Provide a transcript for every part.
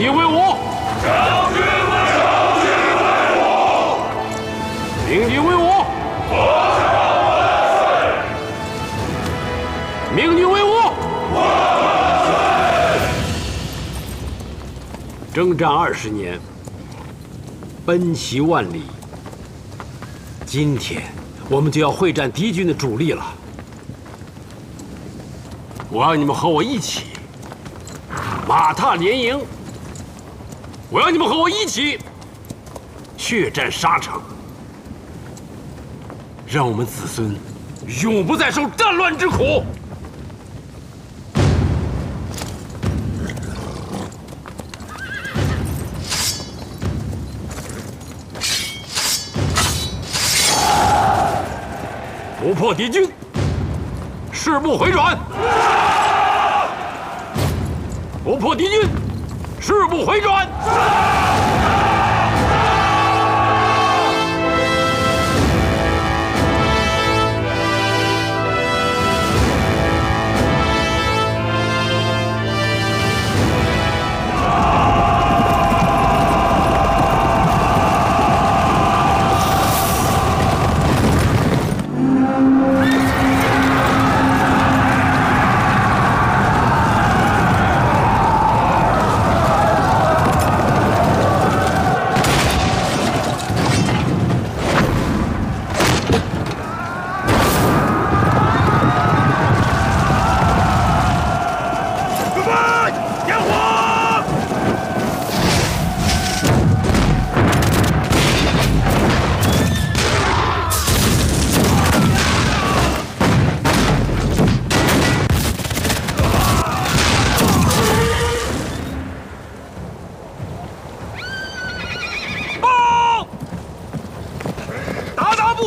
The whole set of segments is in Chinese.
敌为我，将军为我，鸣笛为我，国殇万岁！鸣笛为我。征战20年，奔袭万里。今天我们就要会战敌军的主力了。我要你们和我一起马踏连营，我要你们和我一起血战沙场，让我们子孙永不再受战乱之苦。不破敌军，誓不回转；不破敌军，誓不回转。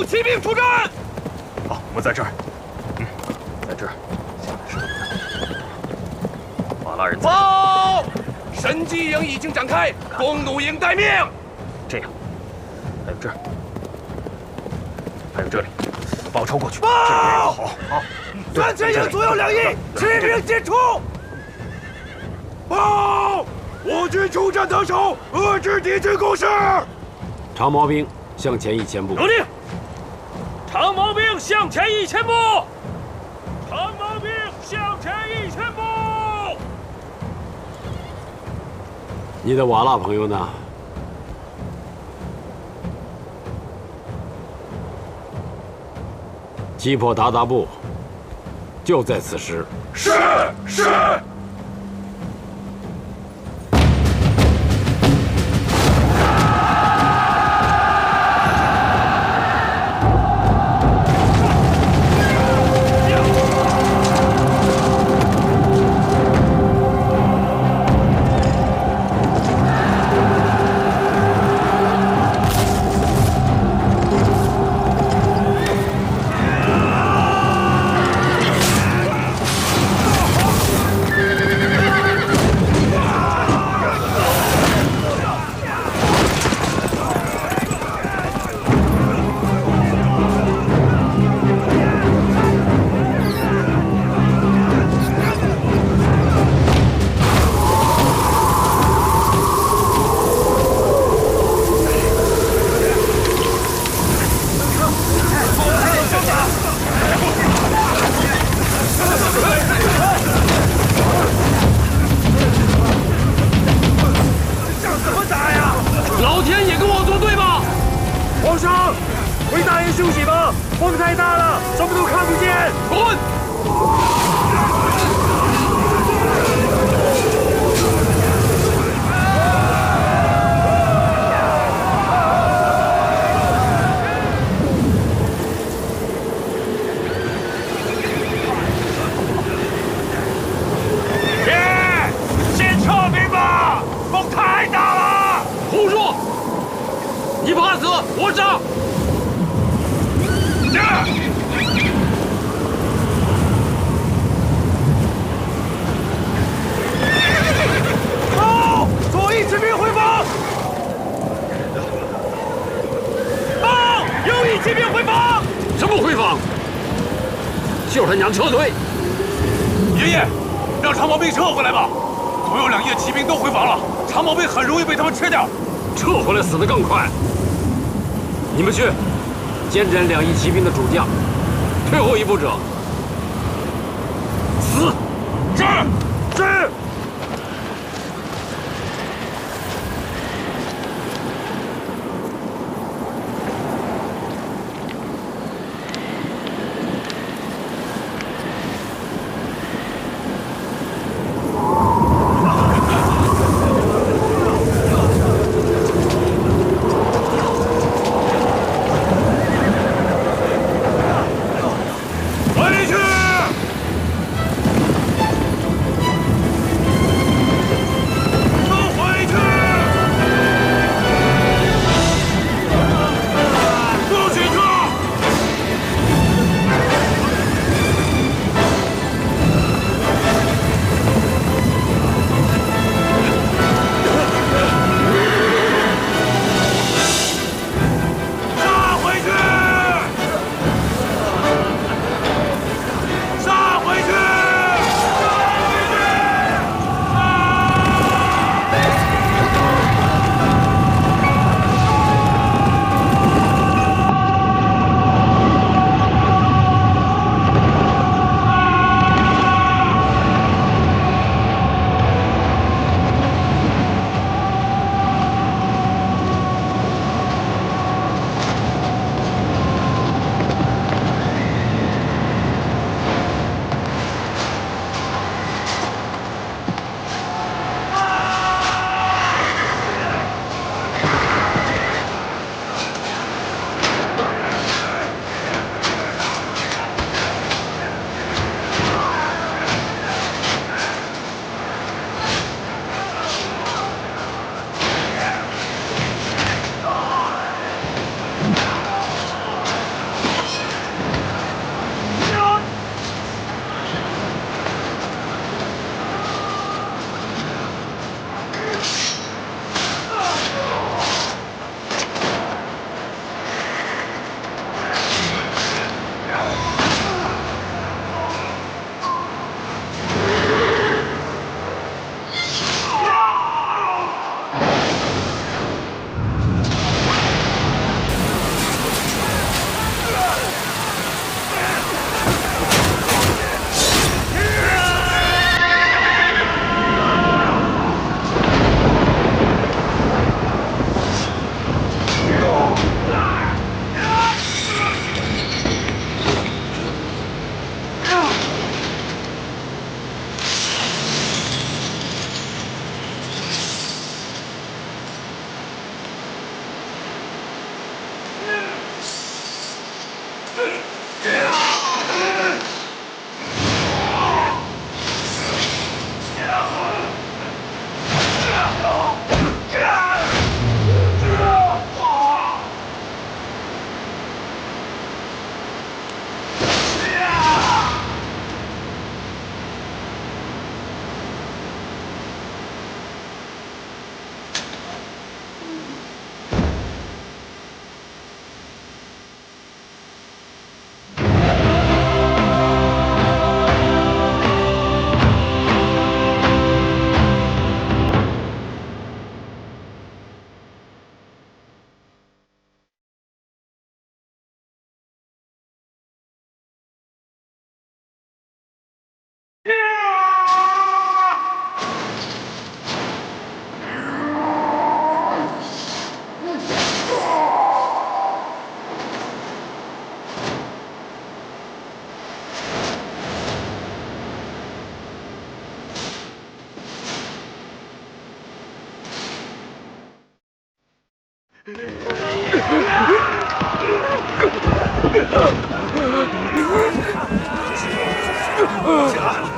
骑兵出战！好，我们在这儿。在这儿。瓦剌人在。报！神机营已经展开，弓弩营待命。这样，还有这儿，还有这里，报抄过去。报！好，三千营左右两翼，骑兵进出。报！我军出战得手，遏制敌军攻势。长毛兵向前1000步。有令。长毛兵向前1000步！长毛兵向前1000步！你的瓦剌朋友呢？击破鞑靼部，就在此时。是。皇上，回大营休息吧，风太大了，什么都看不见。滚！先撤兵吧，风太大了。胡说！你怕死，我杀！报！左翼骑兵回防！报！右翼骑兵回防！什么回防？叫他娘撤退！爷爷，让长毛兵撤回来吧，左右两翼的骑兵都回防了。长毛兵很容易被他们吃掉。撤回来死得更快。你们去监斩2翼骑兵的主将，退后一步者死。是。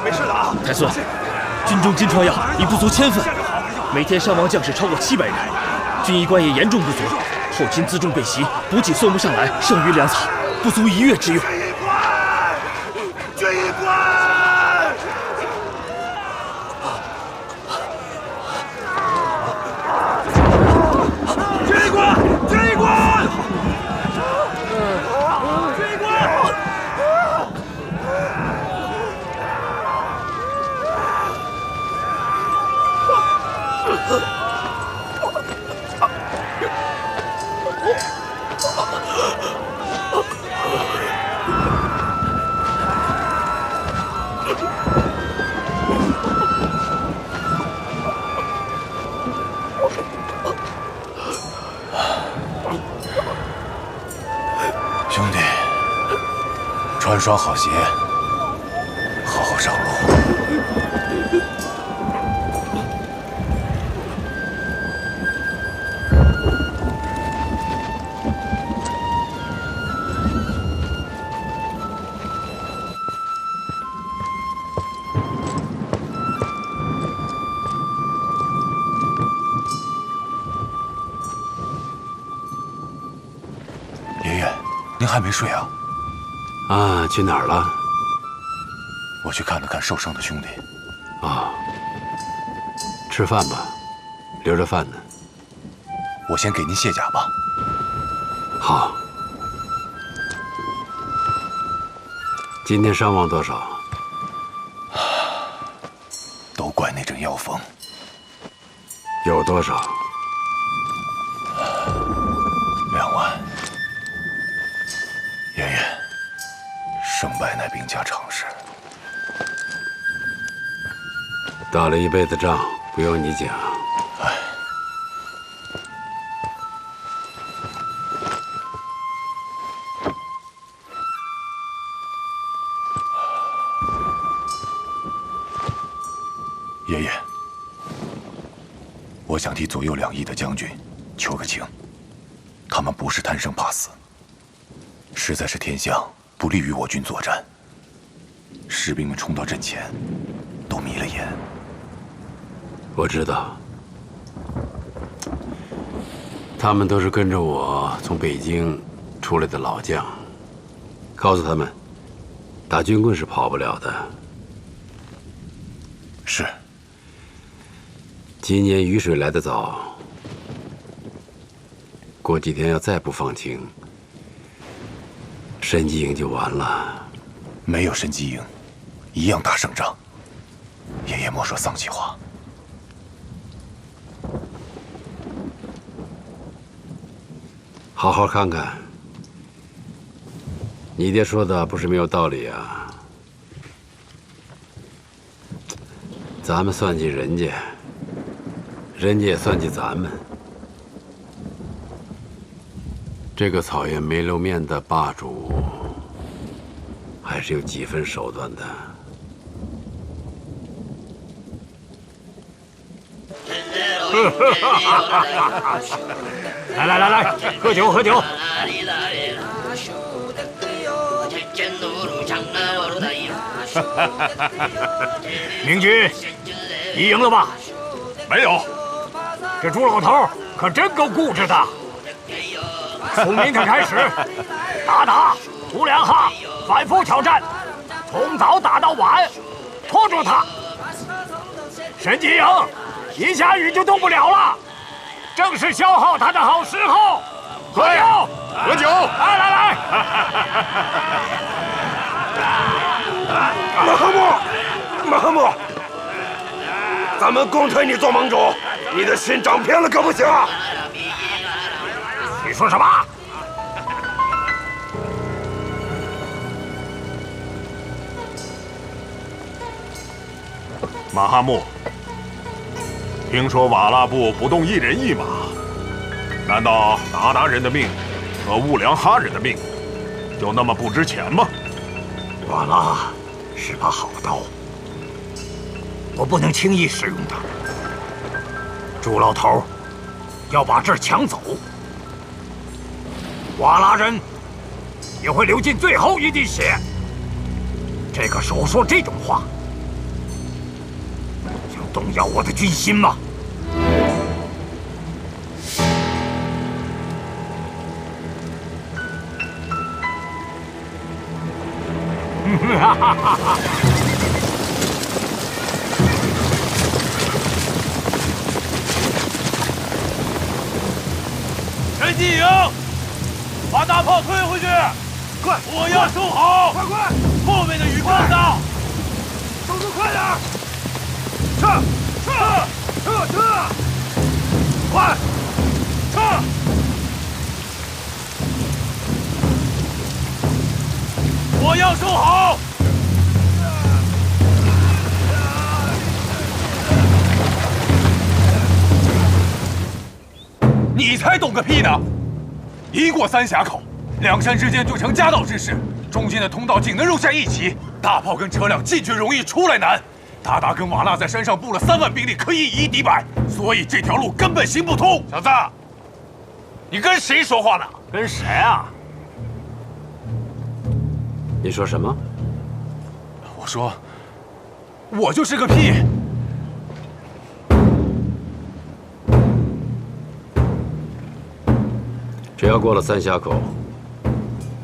没事的啊，太孙，军中金疮药已不足1000份，每天伤亡将士超过700人，军医官也严重不足。后勤辎重被袭，补给送不上来，剩余粮草不足1月之用。军医官，军医官，军医官，军医官。兄弟，穿双好鞋，好好上路。爷爷，您还没睡啊？啊，去哪儿了？我去看了看受伤的兄弟。啊，吃饭吧，留着饭呢。我先给您卸甲吧。好。今天伤亡多少？都怪那阵妖风。有多少？2万。爷爷，胜败乃兵家常事。打了一辈子仗，不用你讲。哎，爷爷，我想替左右2翼的将军求个情。他们不是贪生怕死，实在是天象不利于我军作战。士兵们冲到阵前，都迷了眼。我知道，他们都是跟着我从北京出来的老将。告诉他们，打军棍是跑不了的。是。今年雨水来得早，过几天要再不放晴，申集营就完了。没有申集营，一样打胜仗。爷爷莫说丧气话。好好看看，你爹说的不是没有道理啊。咱们算计人家，人家也算计咱们。这个草原没露面的霸主，还是有几分手段的。来来来来，喝酒喝酒！明君，你赢了吧？没有。这朱老头可真够固执的。从明天开始，打无两下，反复挑战，从早打到晚，拖住他。申集营一下雨就动不了了，正是消耗他的好时候。喝酒，喝酒！来！马哈木，咱们公推你做盟主，你的心长偏了可不行啊！你说什么？马哈木，听说瓦剌部不动一人一马，难道鞑靼人的命和兀良哈人的命就那么不值钱吗？瓦剌是把好刀，我不能轻易使用它。朱老头要把这儿抢走，瓦剌人也会流尽最后一滴血。这个时候说这种话，想动摇我的军心吗？哈哈哈哈！申集营，把大炮推回去！快！我要收好！快！后面的雨更大，动作快点！撤！快！撤！我要收好！你才懂个屁呢！一过三峡口，两山之间就成夹道之势，中间的通道仅能容下一骑，大炮跟车辆进去容易，出来难。鞑靼跟瓦剌在山上布了3万兵力，可以以一敌百，所以这条路根本行不通。小子，你跟谁说话呢？跟谁啊？你说什么？我说，我就是个屁。只要过了三峡口，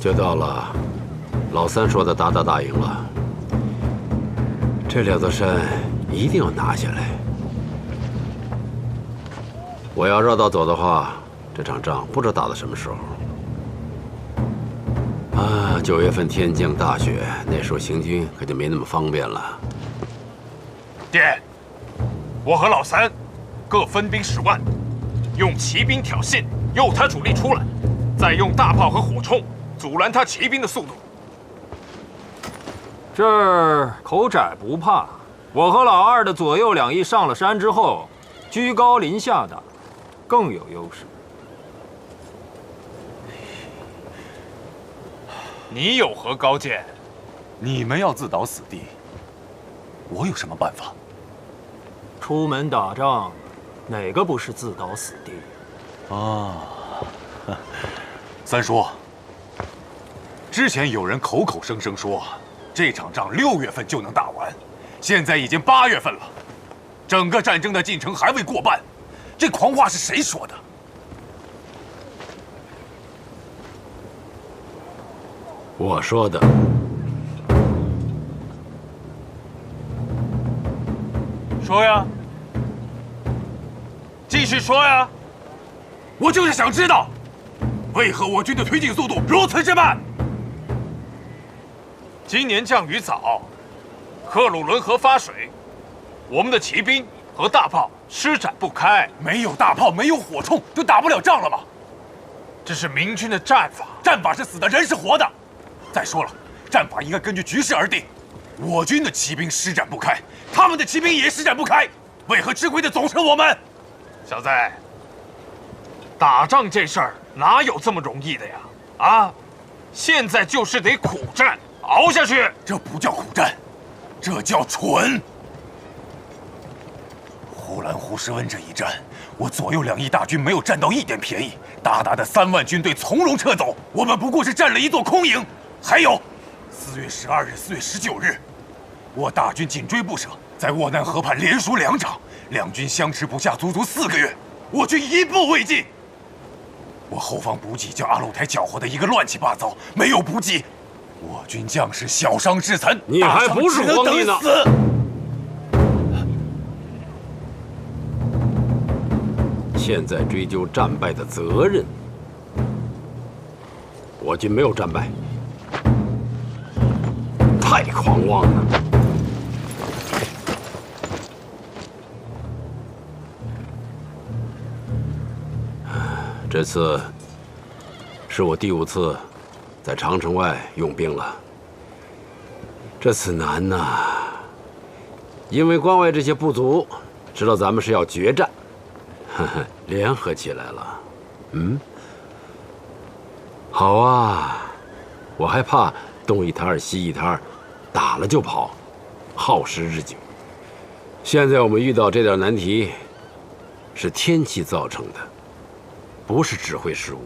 就到了老三说的鞑靼大营了。这2座山一定要拿下来。我要绕道走的话，这场仗不知道打到什么时候。9月份天降大雪，那时候行军可就没那么方便了。爹，我和老三各分兵10万，用骑兵挑衅，诱他主力出来，再用大炮和火铳阻拦他骑兵的速度。这儿口窄不怕，我和老二的左右两翼上了山之后，居高临下的更有优势。你有何高见？你们要自导死地，我有什么办法？出门打仗，哪个不是自导死地？三叔，之前有人口口声声说这场仗6月份就能打完，现在已经8月份了，整个战争的进程还未过半，这狂话是谁说的？我说的。说呀，继续说呀。我就是想知道，为何我军的推进速度如此之慢？今年降雨早，克鲁伦河发水，我们的骑兵和大炮施展不开。没有大炮，没有火铳，就打不了仗了吗？这是明军的战法，战法是死的，人是活的。再说了，战法应该根据局势而定。我军的骑兵施展不开，他们的骑兵也施展不开，为何吃亏的总是我们？小子，打仗这事儿哪有这么容易的呀？啊，现在就是得苦战，熬下去。这不叫苦战，这叫蠢。呼兰呼什温这一战，我左右两翼大军没有占到一点便宜，鞑靼的3万军队从容撤走，我们不过是占了一座空营。还有，4月12日、4月19日，我大军紧追不舍，在沃南河畔连输2场，两军相持不下足足4个月，我军一步未进。我后方补给将阿鲁台搅和的一个乱七八糟，没有补给，我军将士小伤致残，你还不是皇帝呢！现在追究战败的责任，我军没有战败，太狂妄了。这次是我第5次在长城外用兵了。这次难呐，因为关外这些部族知道咱们是要决战，联合起来了。好啊，我还怕东一摊西一摊，打了就跑，耗时日久。现在我们遇到这点难题，是天气造成的，不是指挥失误。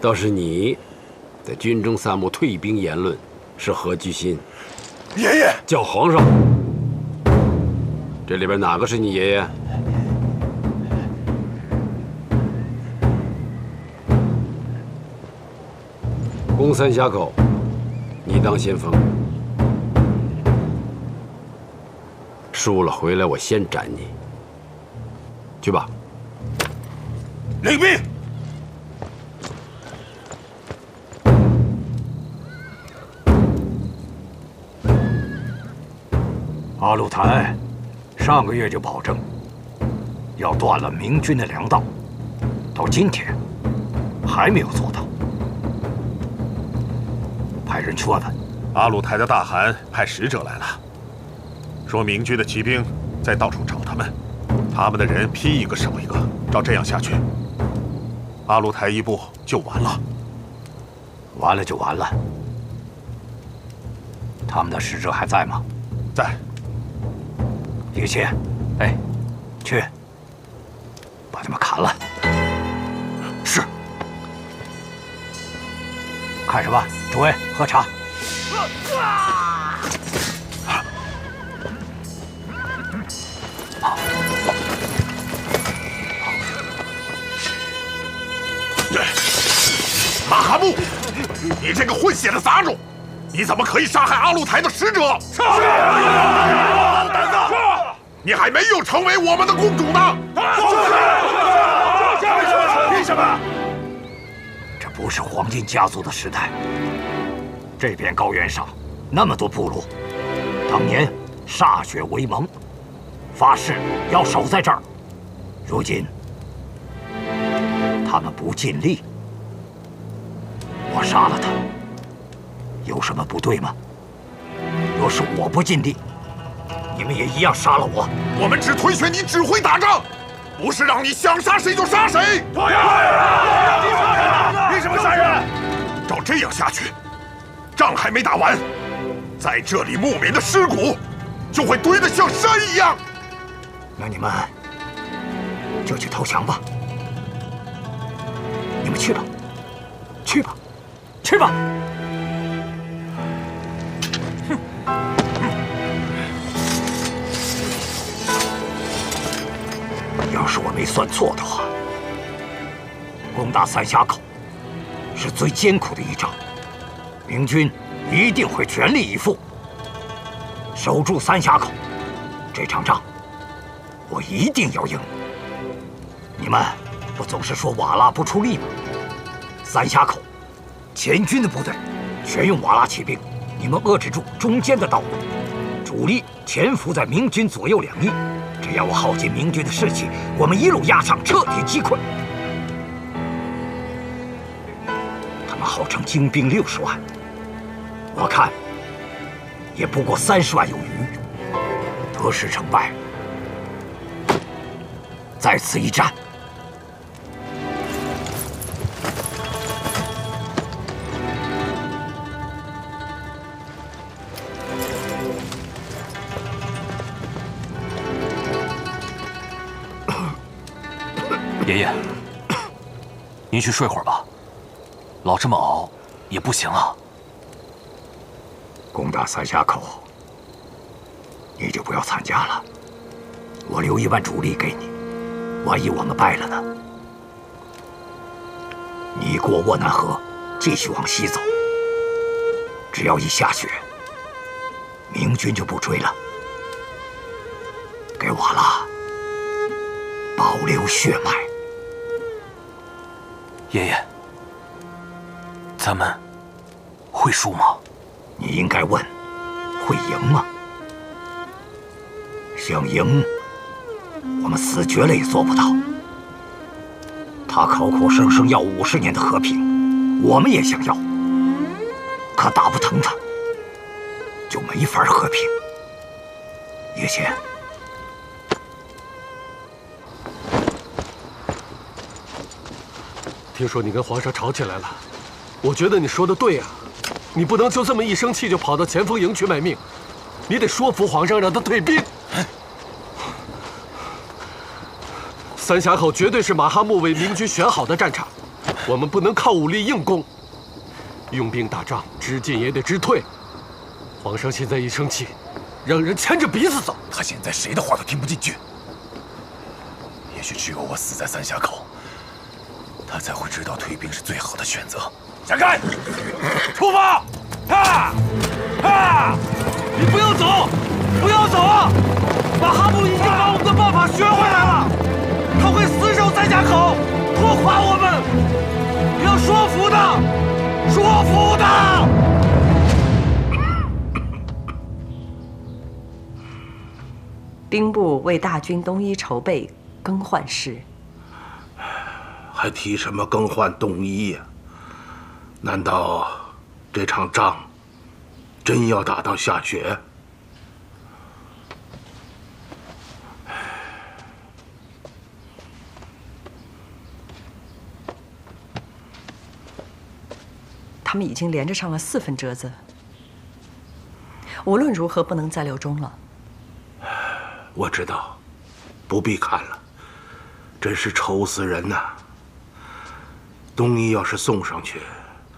倒是你在军中散布退兵言论，是何居心？爷爷，叫皇上。这里边哪个是你爷爷？攻三峡口，你当先锋，输了回来我先斩你。去吧。领兵。阿鲁台上个月就保证要断了明军的粮道，到今天还没有做到。派人劝问阿鲁台的大汗派使者来了，说明军的骑兵在到处找他们，他们的人劈一个少一个，照这样下去，阿鲁台一部就完了。完了就完了。他们的使者还在吗？在。叶谦，哎，去把他们砍了。是。看什么？诸位喝茶。马哈木，你这个混血的杂种，你怎么可以杀害阿鲁台的使者？是。你还没有成为我们的公主呢！凭什么？这不是黄金家族的时代。这片高原上那么多部落，当年歃血为盟，发誓要守在这儿。如今他们不尽力，我杀了他，有什么不对吗？若是我不尽力，你们也一样杀了我。我们只推选你指挥打仗，不是让你想杀谁就杀谁。对呀！凭什么杀人？照这样下去，仗还没打完，在这里牧民的尸骨就会堆得像山一样。那你们就去投降吧。你们去吧，去吧，去吧。要是我没算错的话，攻打三峡口是最艰苦的一仗，明军一定会全力以赴守住三峡口。这场仗我一定要赢。你们不总是说瓦剌不出力吗？三峡口前军的部队全用瓦剌骑兵，你们遏制住中间的道路，主力潜伏在明军左右两翼。只要我耗尽明军的士气，我们一路压上，彻底击溃。他们号称精兵60万，我看也不过30万有余。得失成败，在此一战。爷爷，您去睡会儿吧，老这么熬也不行啊。攻打三峡口，你就不要参加了，我留1万主力给你，万一我们败了呢？你过沃南河，继续往西走，只要一下雪，明军就不追了。给瓦剌保留血脉。爷爷，咱们会输吗？你应该问，会赢吗？想赢，我们死绝了也做不到。他口口声声要50年的和平，我们也想要，可打不疼他，就没法和平。叶谦，听说你跟皇上吵起来了，我觉得你说的对呀，你不能就这么一生气就跑到前锋营去卖命，你得说服皇上让他退兵。三峡口绝对是马哈木为明军选好的战场，我们不能靠武力硬攻，用兵打仗知进也得知退。皇上现在一生气，让人牵着鼻子走。他现在谁的话都听不进去，也许只有我死在三峡口，他才会知道退兵是最好的选择。闪开！出发！你不要走，不要走啊！马哈木已经把我们的办法学回来了，他会死守三峡口，拖垮我们。要说服他，说服他。兵部为大军冬衣筹备更换事，还提什么更换冬衣呀？难道这场仗真要打到下雪？他们已经连着上了4份折子，无论如何不能再留钟了。我知道，不必看了，真是愁死人呐！东夷要是送上去，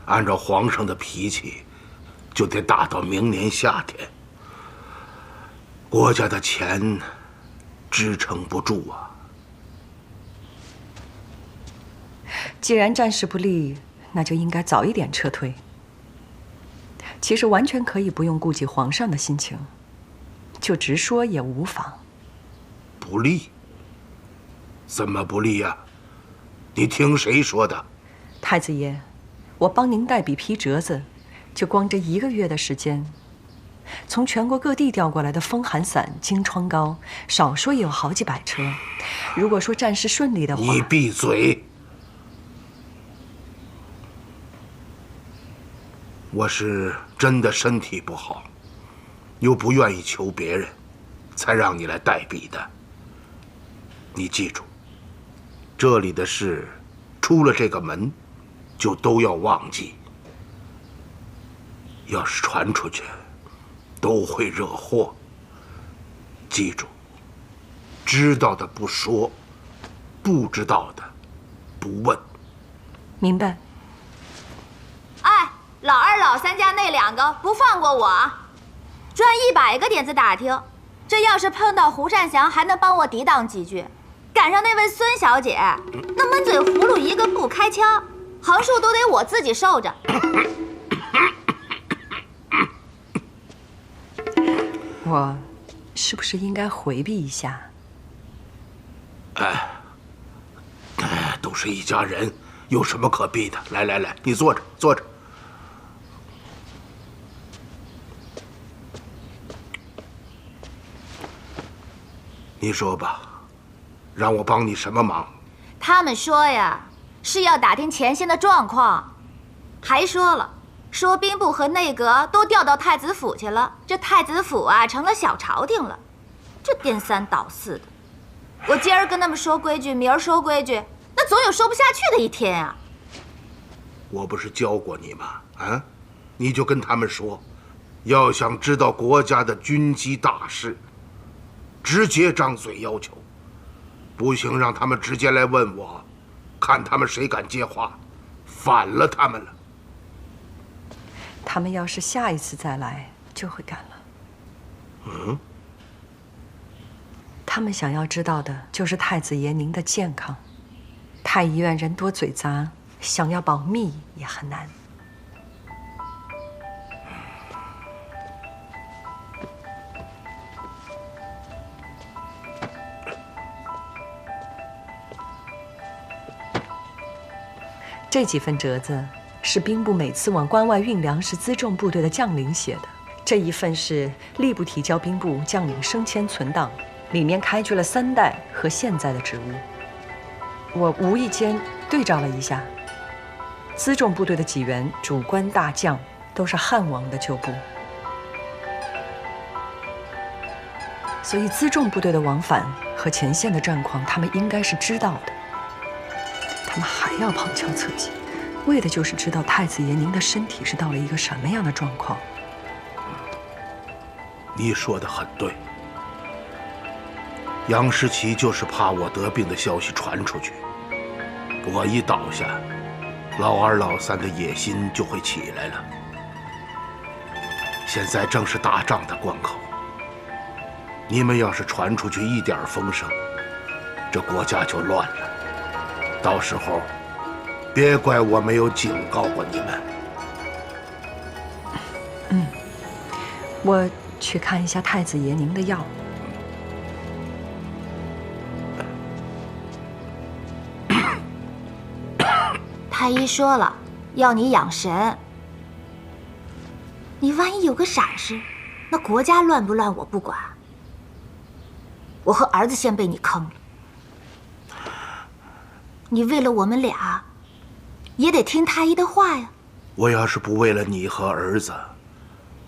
按照皇上的脾气，就得打到明年夏天。国家的钱支撑不住啊！既然战事不利，那就应该早一点撤退。其实完全可以不用顾及皇上的心情，就直说也无妨。不利？怎么不利呀？你听谁说的？太子爷，我帮您代笔批折子，就光这1个月的时间，从全国各地调过来的风寒伞、金疮膏，少说也有好几百车。如果说战事顺利的话，你闭嘴！我是真的身体不好，又不愿意求别人，才让你来代笔的。你记住，这里的事，出了这个门，就都要忘记。要是传出去，都会惹祸。记住，知道的不说，不知道的不问。明白。哎，老二、老三家那2个不放过我，转100个点子打听，这要是碰到胡善祥，还能帮我抵挡几句。赶上那位孙小姐，那满嘴葫芦一个不开腔，横竖都得我自己受着。我是不是应该回避一下？都是一家人，有什么可避的？来来来，你坐着，坐着。你说吧，让我帮你什么忙？他们说呀，是要打听前线的状况，还说了，说兵部和内阁都调到太子府去了，这太子府啊成了小朝廷了，这颠三倒四的。我今儿跟他们说规矩，明儿说规矩，那总有说不下去的一天啊。我不是教过你吗？啊，你就跟他们说，要想知道国家的军机大事，直接张嘴要求，不行让他们直接来问我，看他们谁敢接话，反了他们了。他们要是下一次再来，就会敢了。嗯？他们想要知道的就是太子爷您的健康。太医院人多嘴杂，想要保密也很难。这几份折子是兵部每次往关外运粮食辎重部队的将领写的。这一份是吏部提交兵部将领升迁存档，里面开具了3代和现在的职务。我无意间对照了一下，辎重部队的几员主官大将都是汉王的旧部，所以辎重部队的往返和前线的战况，他们应该是知道的。他们还要旁敲侧击，为的就是知道太子爷您的身体是到了一个什么样的状况。你说的很对，杨士奇就是怕我得病的消息传出去，我一倒下，老二老三的野心就会起来了。现在正是打仗的关口，你们要是传出去一点风声，这国家就乱了。到时候，别怪我没有警告过你们。我去看一下太子爷您的药。太医说了，要你养神。你万一有个闪失，那国家乱不乱我不管。我和儿子先被你坑了，你为了我们俩，也得听太医的话呀。我要是不为了你和儿子，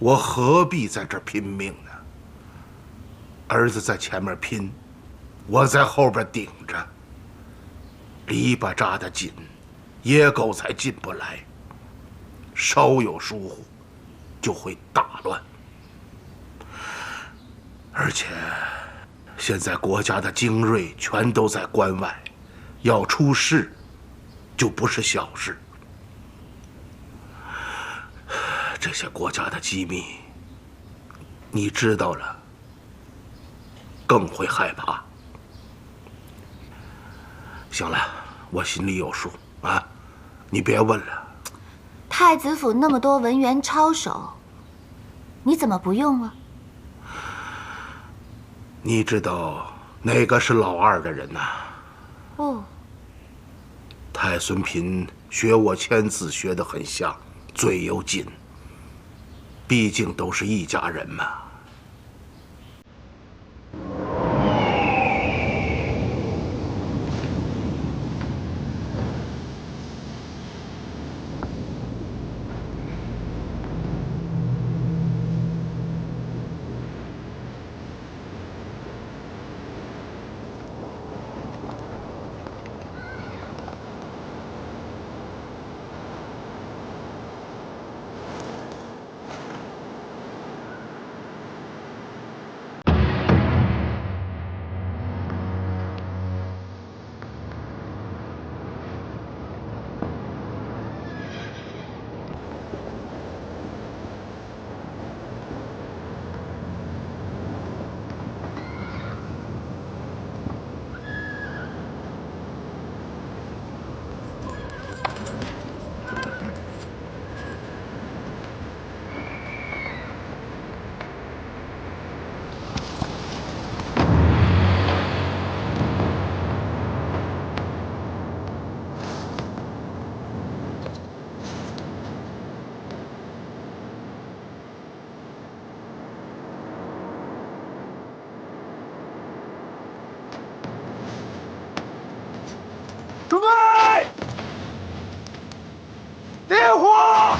我何必在这儿拼命呢？儿子在前面拼，我在后边顶着。篱笆扎得紧，野狗才进不来。稍有疏忽，就会大乱。而且，现在国家的精锐全都在关外，要出事，就不是小事。这些国家的机密，你知道了，更会害怕。行了，我心里有数啊，你别问了。太子府那么多文员抄手，你怎么不用啊？你知道哪个是老二的人呐？哦，太孙嫔学我签字学得很像，嘴又紧。毕竟都是一家人嘛。准备，点火！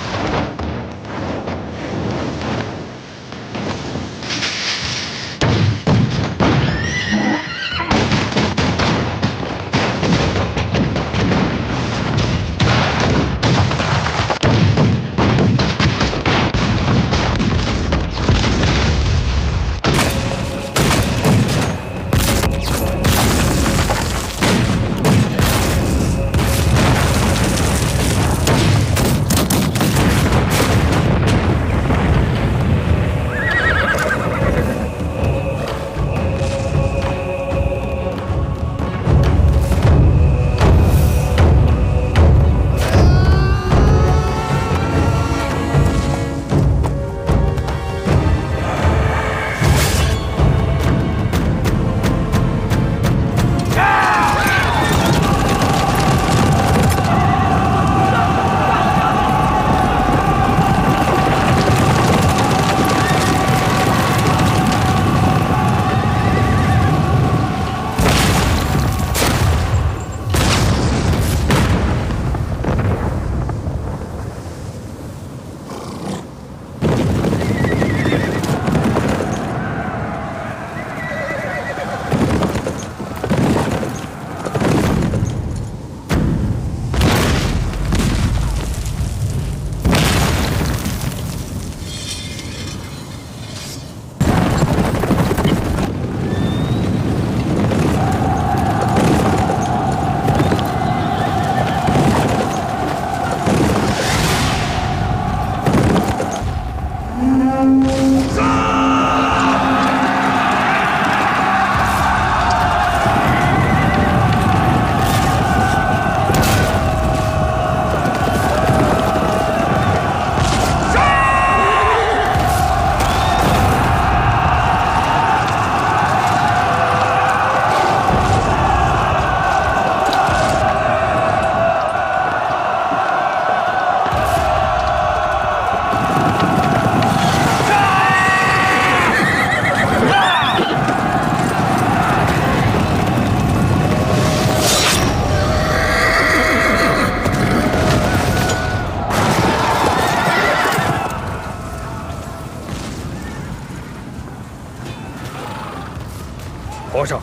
皇上，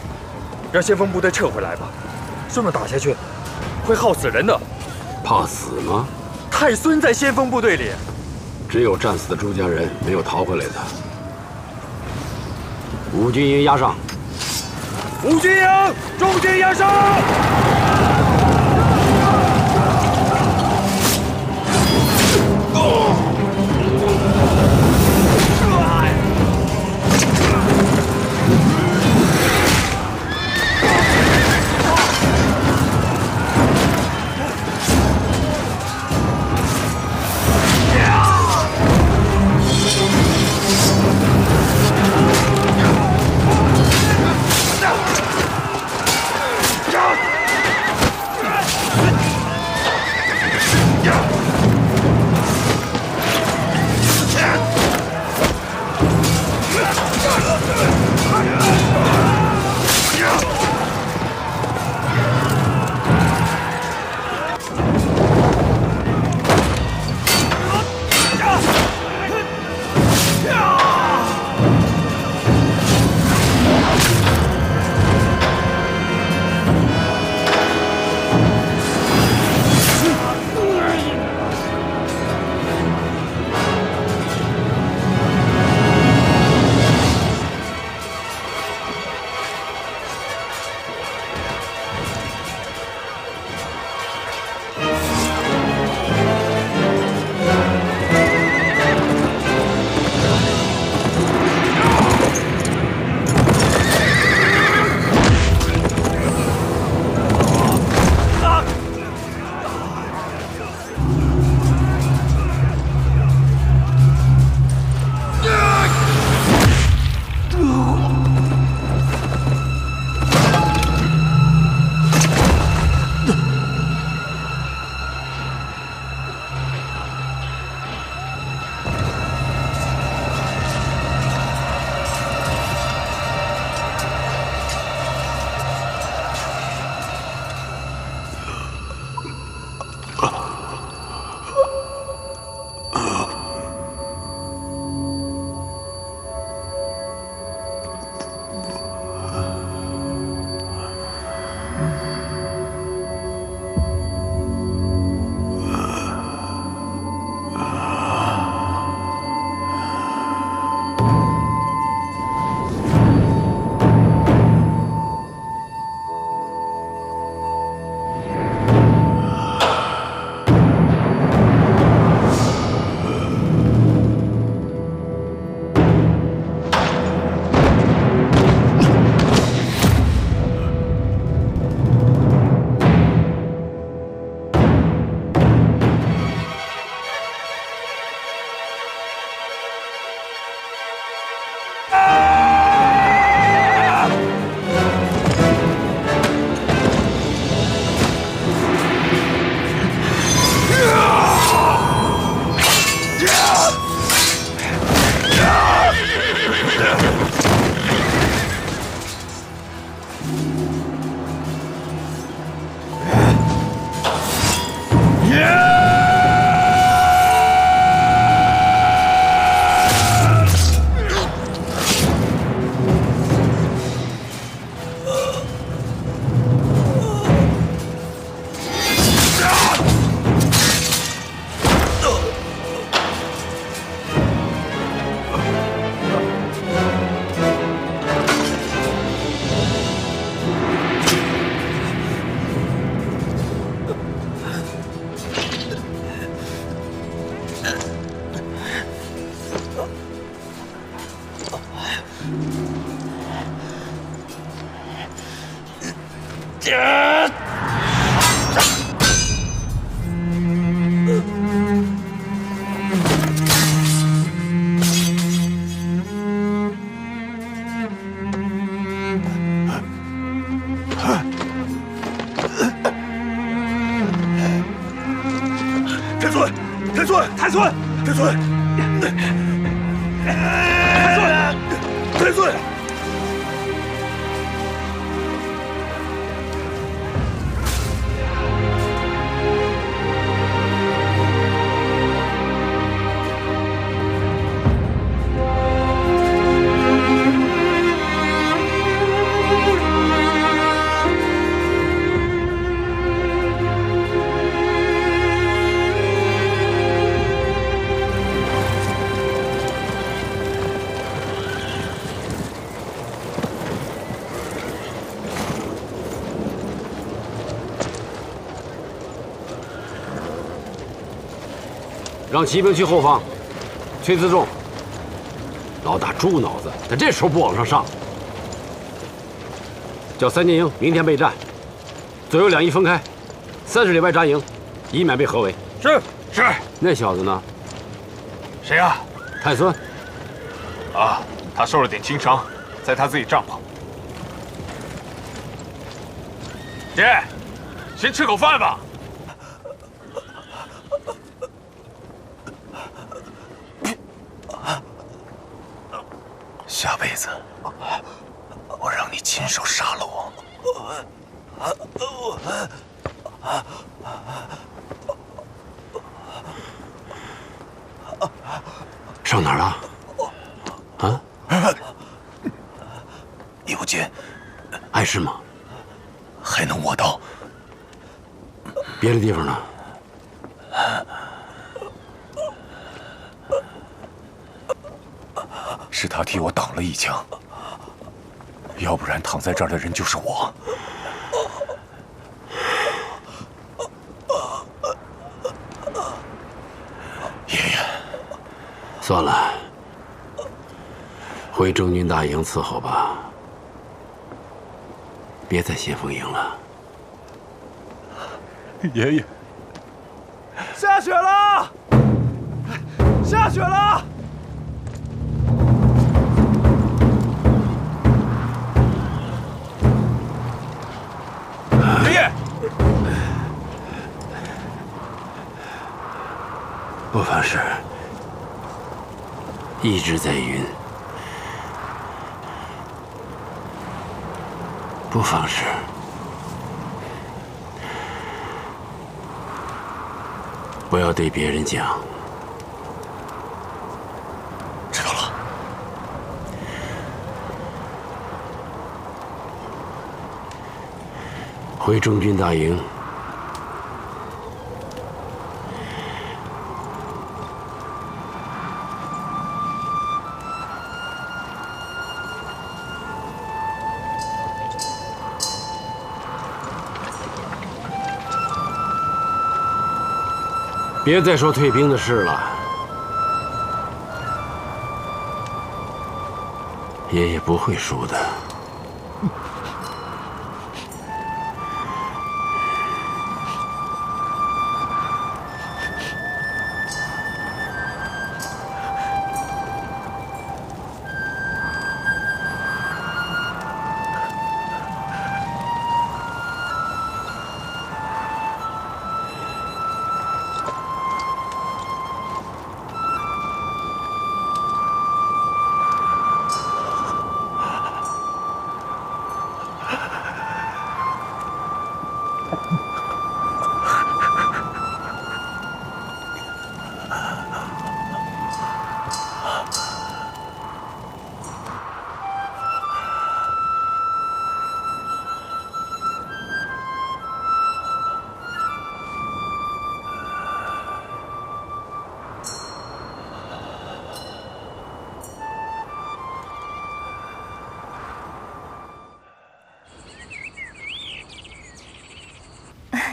让先锋部队撤回来吧，这么打下去，会耗死人的。怕死吗？太孙在先锋部队里，只有战死的朱家人没有逃回来的。五军营压上。五军营，中军压上。让骑兵去后方，崔自重。老大猪脑子，他这时候不往上上。叫3进营明天备战，左右两翼分开，30里外扎营，以免被合围。是。那小子呢？谁啊？太孙。啊，他受了点轻伤，在他自己帐篷。爹，先吃口饭吧。下辈子，我让你亲手杀了我。上哪儿了？啊？有剑，碍事吗？还能握刀。别的地方呢？是他替我挡了一枪，要不然躺在这儿的人就是我。爷爷，算了，回中军大营伺候吧，别在先锋营了。爷爷，下雪了！下雪了！爷爷，不妨事，一直在晕。不妨事。不要对别人讲。知道了。回中军大营。别再说退兵的事了，爷爷不会输的。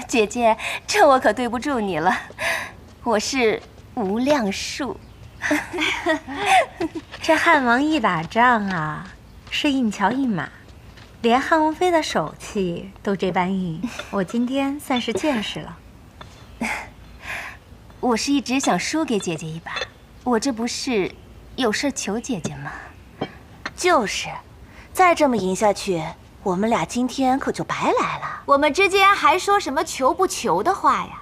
姐姐，这我可对不住你了，我是无量树。这汉王一打仗啊，是硬桥硬马，连汉王妃的手气都这般硬，我今天算是见识了。我是一直想输给姐姐一把，我这不是有事求姐姐吗？就是，再这么赢下去，我们俩今天可就白来了。我们之间还说什么求不求的话呀？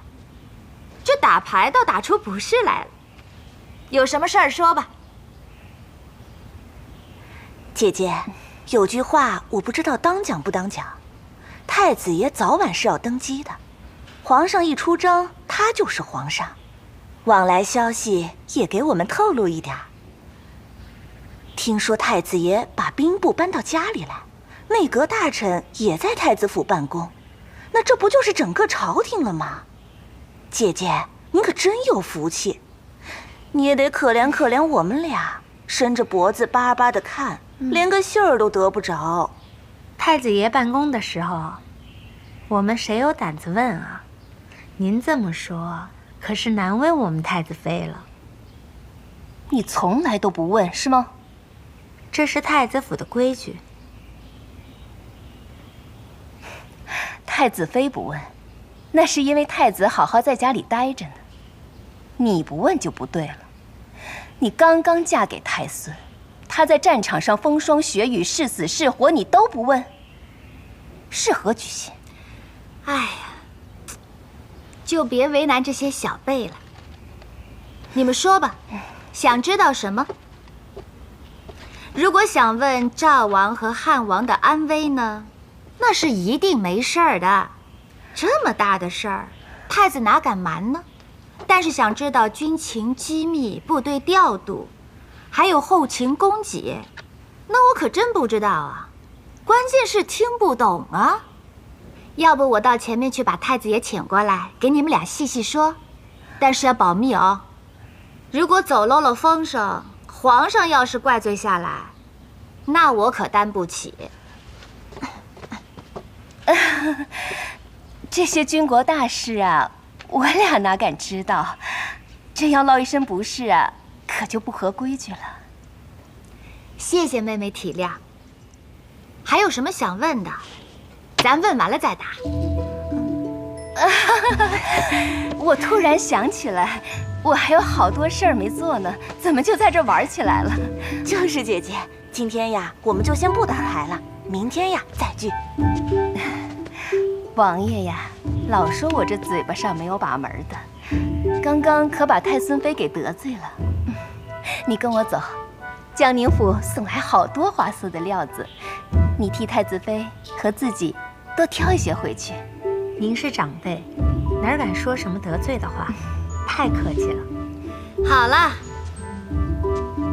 这打牌倒打出不是来了。有什么事儿说吧。姐姐，有句话我不知道当讲不当讲。太子爷早晚是要登基的，皇上一出征，他就是皇上。往来消息也给我们透露一点。听说太子爷把兵部搬到家里来，内阁大臣也在太子府办公，那这不就是整个朝廷了吗？姐姐，您可真有福气，你也得可怜可怜我们俩，伸着脖子巴巴的看，连个信儿都得不着。太子爷办公的时候，我们谁有胆子问啊？您这么说，可是难为我们太子妃了。你从来都不问是吗？这是太子府的规矩。太子妃不问，那是因为太子好好在家里待着呢。你不问就不对了。你刚刚嫁给太孙，他在战场上风霜雪雨，是死是活，你都不问，是何居心？哎呀，就别为难这些小辈了。你们说吧，想知道什么？如果想问赵王和汉王的安危呢，那是一定没事儿的。这么大的事儿，太子哪敢瞒呢？但是想知道军情机密、部队调度，还有后勤供给，那我可真不知道啊。关键是听不懂啊。要不我到前面去把太子爷请过来，给你们俩细细说，但是要保密哦。如果走漏了风声，皇上要是怪罪下来，那我可担不起。这些军国大事啊，我俩哪敢知道？这要落一身不是啊，可就不合规矩了。谢谢妹妹体谅。还有什么想问的？咱问完了再答。我突然想起来，我还有好多事儿没做呢，怎么就在这玩起来了？就是姐姐，今天呀，我们就先不打牌了，明天呀再聚。王爷呀，老说我这嘴巴上没有把门的，刚刚可把太孙妃给得罪了。你跟我走，江宁府送来好多花色的料子，你替太子妃和自己多挑一些回去。您是长辈，哪敢说什么得罪的话？太客气了。好了，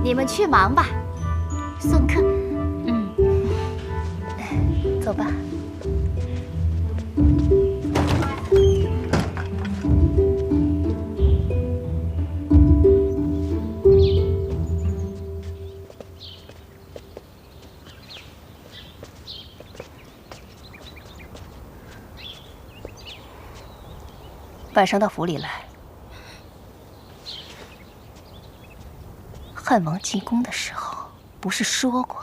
你们去忙吧，送客。走吧。晚上到府里来。汉王进宫的时候，不是说过，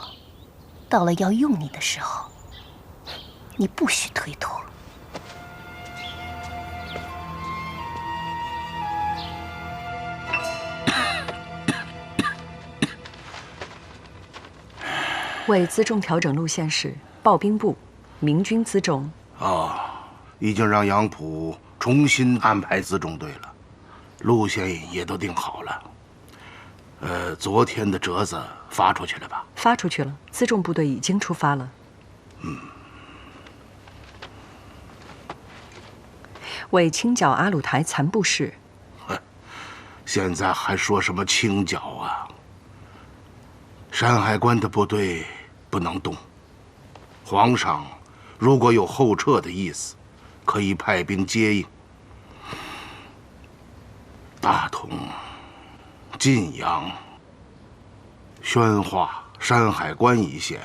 到了要用你的时候，你不许推脱。为辎重调整路线时，报兵部明军辎重。已经让杨浦重新安排辎重队了，路线也都定好了。昨天的折子发出去了吧？发出去了，辎重部队已经出发了。为清剿阿鲁台残部事。现在还说什么清剿啊？山海关的部队不能动，皇上如果有后撤的意思，可以派兵接应。大同、晋阳、宣化、山海关一线，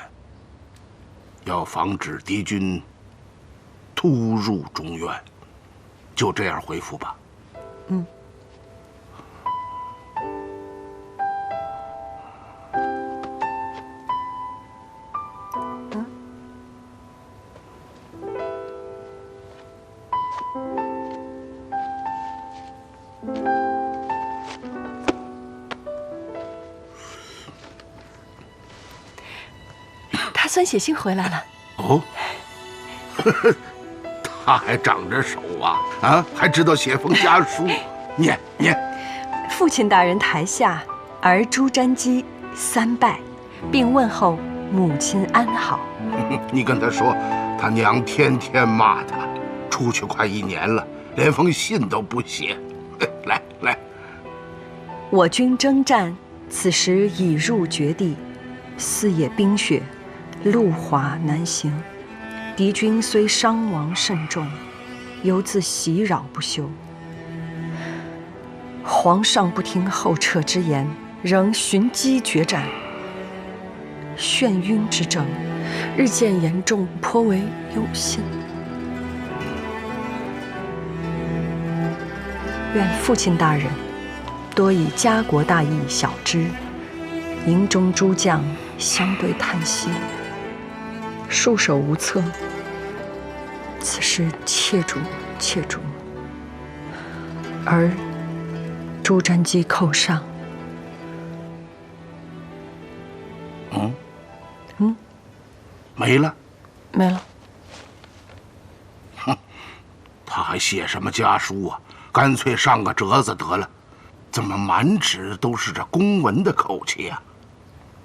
要防止敌军突入中原，就这样回复吧。大孙写信回来了。哦，他还长着手啊，还知道写封家书，念。父亲大人台下，儿朱瞻基3拜，并问候母亲安好。你跟他说，他娘天天骂他，出去快1年了，连封信都不写。来，我军征战，此时已入绝地，四野冰雪，路滑难行。敌军虽伤亡甚重，犹自袭扰不休。皇上不听后撤之言，仍寻机决战。眩晕之症日渐严重，颇为忧心。愿父亲大人多以家国大义晓之，营中诸将相对叹息，束手无策。此事切主切主。而朱瞻基寇上。没了，没了。哼，他还写什么家书啊？干脆上个折子得了。怎么满纸都是这公文的口气啊？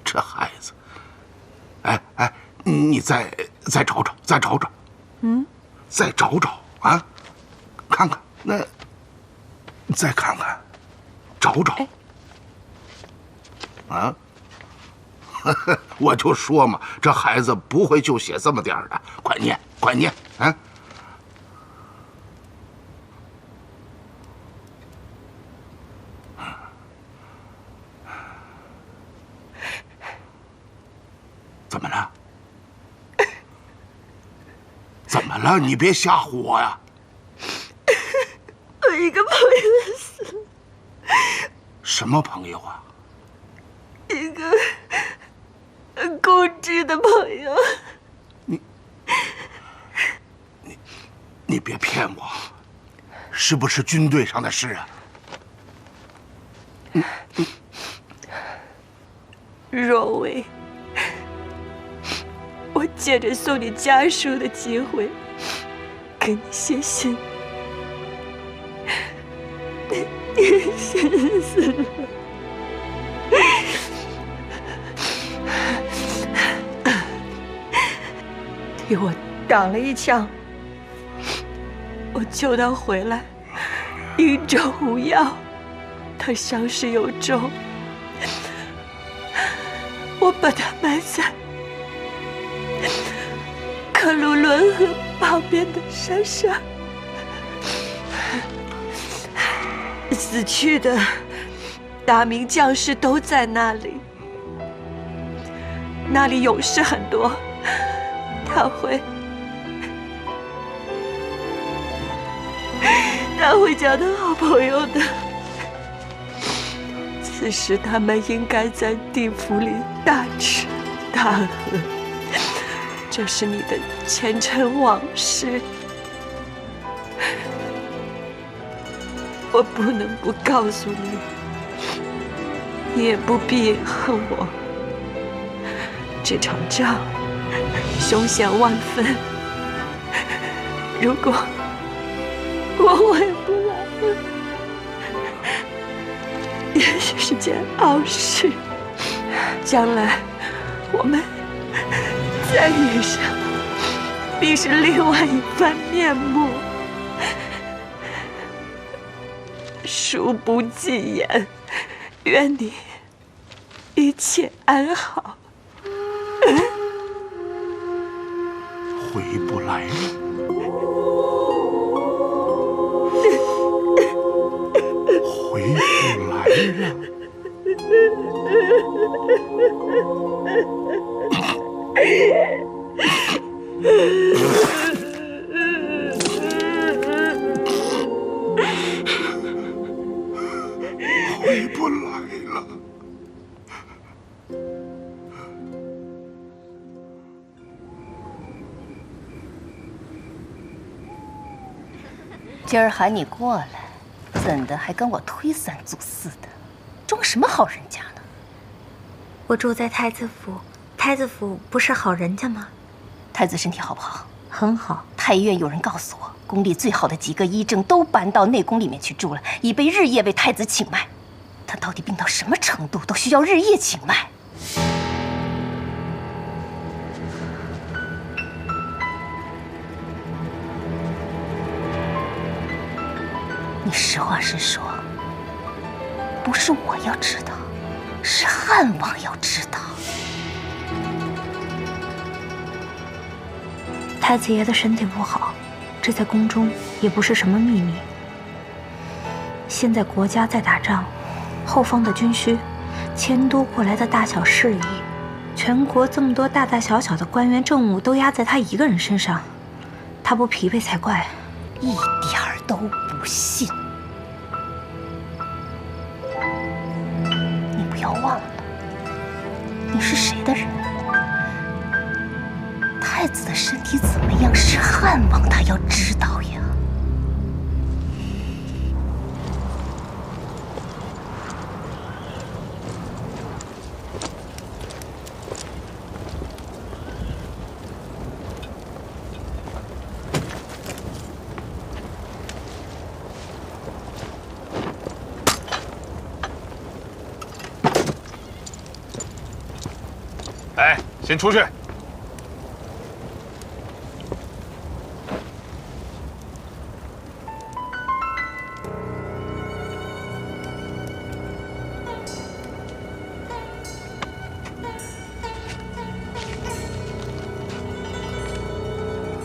这孩子，哎，你再找找，再找找，再找找啊，看看那，再看看，找找，啊。我就说嘛，这孩子不会就写这么点儿的，快念，快念啊！怎么了？怎么了？你别吓唬我呀！我一个朋友死了。什么朋友啊？一个固执的朋友。你别骗我，是不是军队上的事啊？若为，我借着送你家书的机会，给你写信。你先死了。替我挡了一枪，我救他回来，营中无恙，他伤势有重，我把他埋在克鲁伦河旁边的山上。死去的大明将士都在那里，那里勇士很多，他会叫他好朋友的。此时他们应该在地府里大吃大喝，这是你的前尘往事，我不能不告诉你，你也不必恨我。这场仗凶险万分，如果我回不来了，也许是件好事。将来我们再遇上，必是另外一番面目。恕不尽言，愿你一切安好。回不来了。回不来了。回不来了。今儿喊你过来，怎的还跟我推三阻四的，装什么好人家呢？我住在太子府，太子府不是好人家吗？太子身体好不好？很好。太医院有人告诉我，宫里最好的几个医正都搬到内宫里面去住了，以备日夜为太子请脉。他到底病到什么程度，都需要日夜请脉。你实话实说，不是我要知道，是汉王要知道。太子爷的身体不好，这在宫中也不是什么秘密。现在国家在打仗，后方的军需，迁都过来的大小事宜，全国这么多大大小小的官员政务都压在他一个人身上，他不疲惫才怪。一点儿都不信。忘了，你是谁的人？太子的身体怎么样？是汉王他要知道呀。哎，先出去。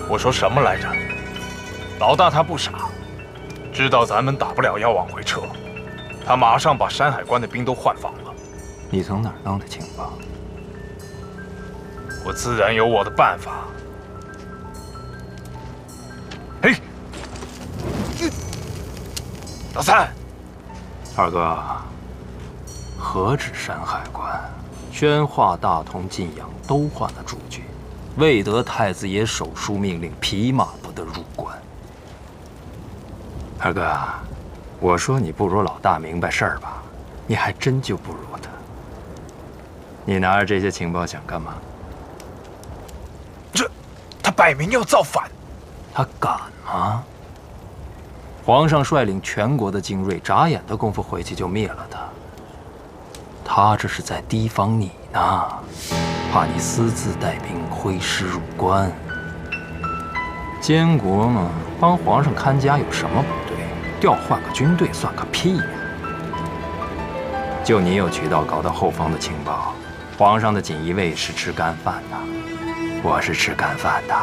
我说什么来着？老大他不傻，知道咱们打不了要往回撤，他马上把山海关的兵都换防了。你从哪儿弄的情报？我自然有我的办法。嘿，老三，二哥，何止山海关，宣化、大同、晋阳都换了驻军，未得太子爷手书命令，匹马不得入关。二哥，我说你不如老大明白事儿吧，你还真就不如他。你拿着这些情报想干嘛？他摆明要造反，他敢吗？皇上率领全国的精锐，眨眼的功夫回去就灭了他。他这是在提防你呢，怕你私自带兵挥师入关。监国嘛，帮皇上看家有什么不对？调换个军队算个屁呀！就你有渠道搞到后方的情报，皇上的锦衣卫是吃干饭的。我是吃干饭的。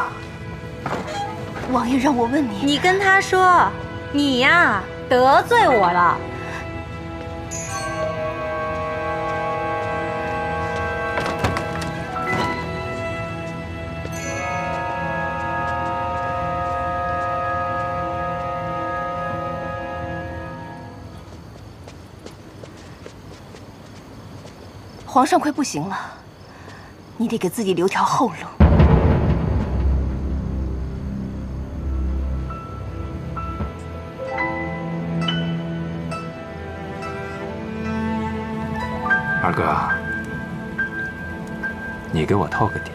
王爷让我问你，你跟他说，你呀得罪我了。皇上快不行了，你得给自己留条后路。二哥，你给我透个底，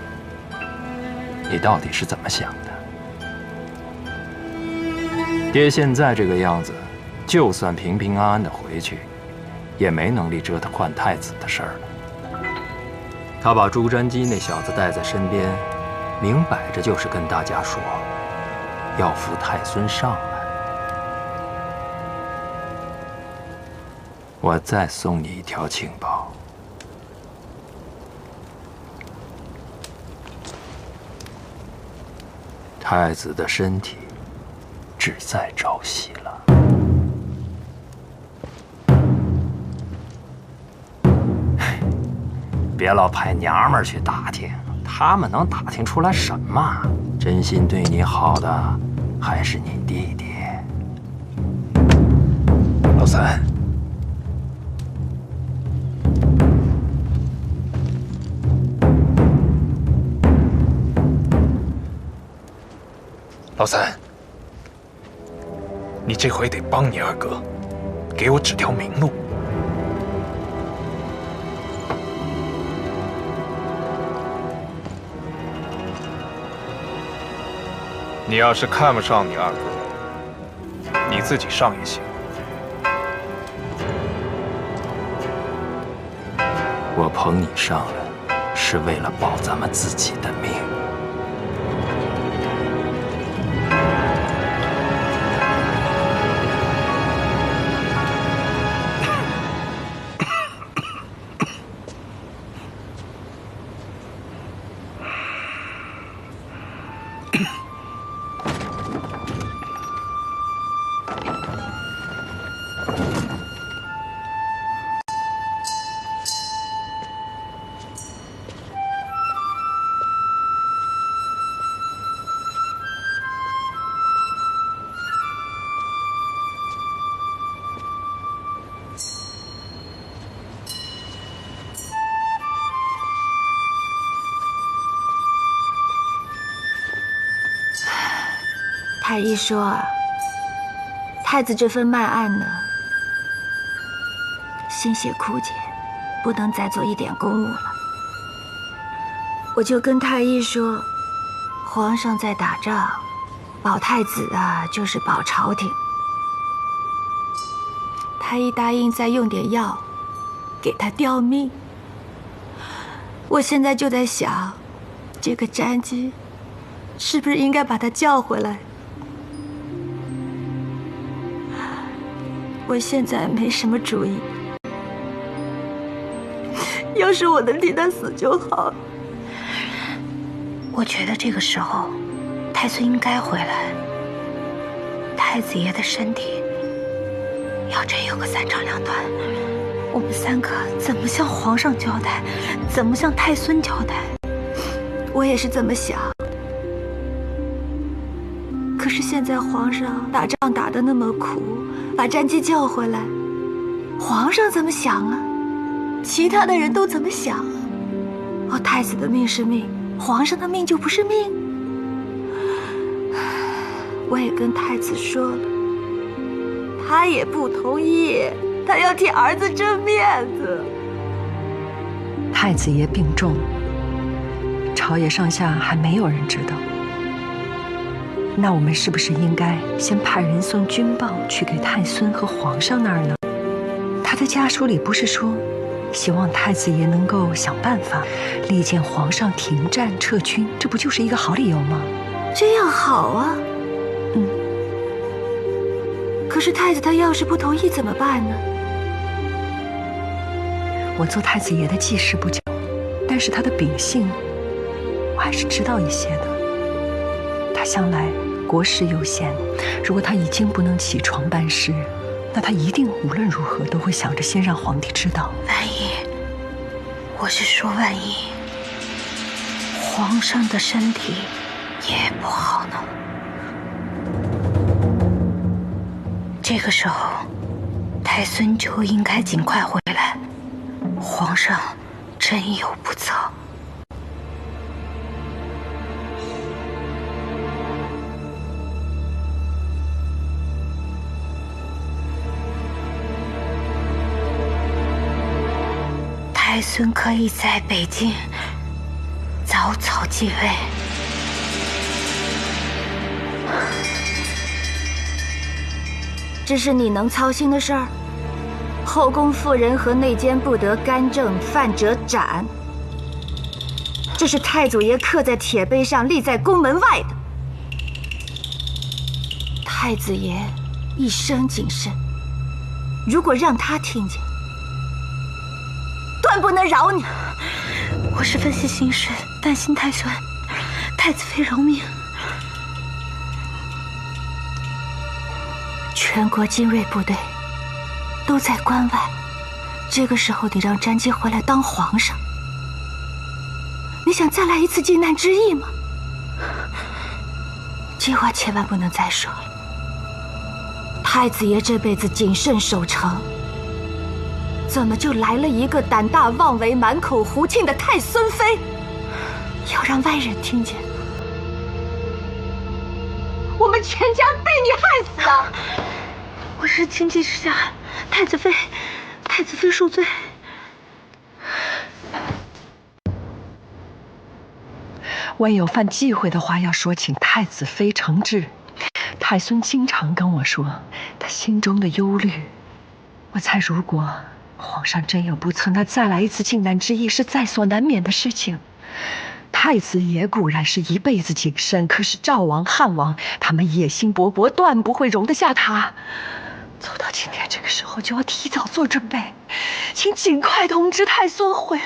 你到底是怎么想的？爹现在这个样子，就算平平安安的回去，也没能力折腾换太子的事儿了。他把朱瞻基那小子带在身边，明摆着就是跟大家说，要扶太孙上来。我再送你一条情报。太子的身体只在朝夕了。别老派娘们儿去打听，他们能打听出来什么？真心对你好的还是你弟弟。老三，老三，你这回得帮你二哥，给我指条明路。你要是看不上你二哥，你自己上也行。我捧你上来，是为了保咱们自己的命。太医说啊，太子这份脉案呢，心血枯竭，不能再做一点公务了。我就跟太医说，皇上在打仗，保太子啊，就是保朝廷。太医答应再用点药，给他吊命。我现在就在想，这个詹基，是不是应该把他叫回来？我现在没什么主意。要是我能替他死就好。我觉得这个时候，太孙应该回来。太子爷的身体要真有个三长两短，我们三个怎么向皇上交代，怎么向太孙交代？我也是这么想。可是现在皇上打仗打得那么苦，把詹基叫回来，皇上怎么想啊？其他的人都怎么想啊？哦，太子的命是命，皇上的命就不是命。我也跟太子说了，他也不同意，他要替儿子争面子。太子爷病重，朝野上下还没有人知道。那我们是不是应该先派人送军报去给太孙和皇上那儿呢？他的家书里不是说，希望太子爷能够想办法力荐皇上停战撤军，这不就是一个好理由吗？这样好啊。可是太子他要是不同意怎么办呢？我做太子爷的记事不久，但是他的秉性我还是知道一些的。他向来国事优先，如果他已经不能起床办事，那他一定无论如何都会想着先让皇帝知道。万一，我是说万一，皇上的身体也不好呢？这个时候，太孙就应该尽快回来。皇上真有不测。太孙可以在北京早早继位。这是你能操心的事儿？后宫妇人和内奸不得干政，犯者斩。这是太祖爷刻在铁碑上，立在宫门外的。太子爷一生谨慎，如果让他听见，断不能饶你。我是分析形势，担心太孙，太子妃饶命。全国精锐部队都在关外，这个时候得让詹基回来当皇上。你想再来一次靖难之役吗？这话千万不能再说了。太子爷这辈子谨慎守城，怎么就来了一个胆大妄为、满口胡沁的太孙妃？要让外人听见，我们全家被你害死啊！我是情急之下，太子妃恕罪。我也有犯忌讳的话要说，请太子妃承制。太孙经常跟我说他心中的忧虑，我猜如果皇上真有不测，那再来一次靖难之役是在所难免的事情。太子爷固然是一辈子谨慎，可是赵王、汉王他们野心勃勃，断不会容得下他。走到今天这个时候，就要提早做准备，请尽快通知太孙回来。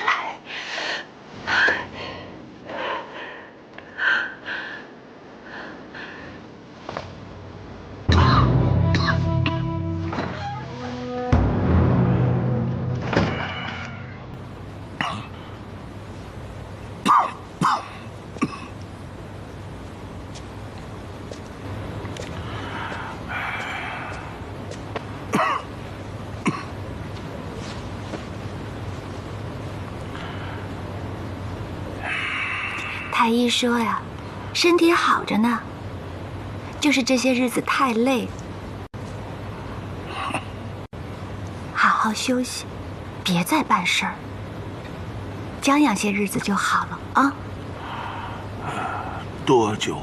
太医说呀，身体好着呢。就是这些日子太累了，好好休息，别再办事儿，将养些日子就好了啊。多久？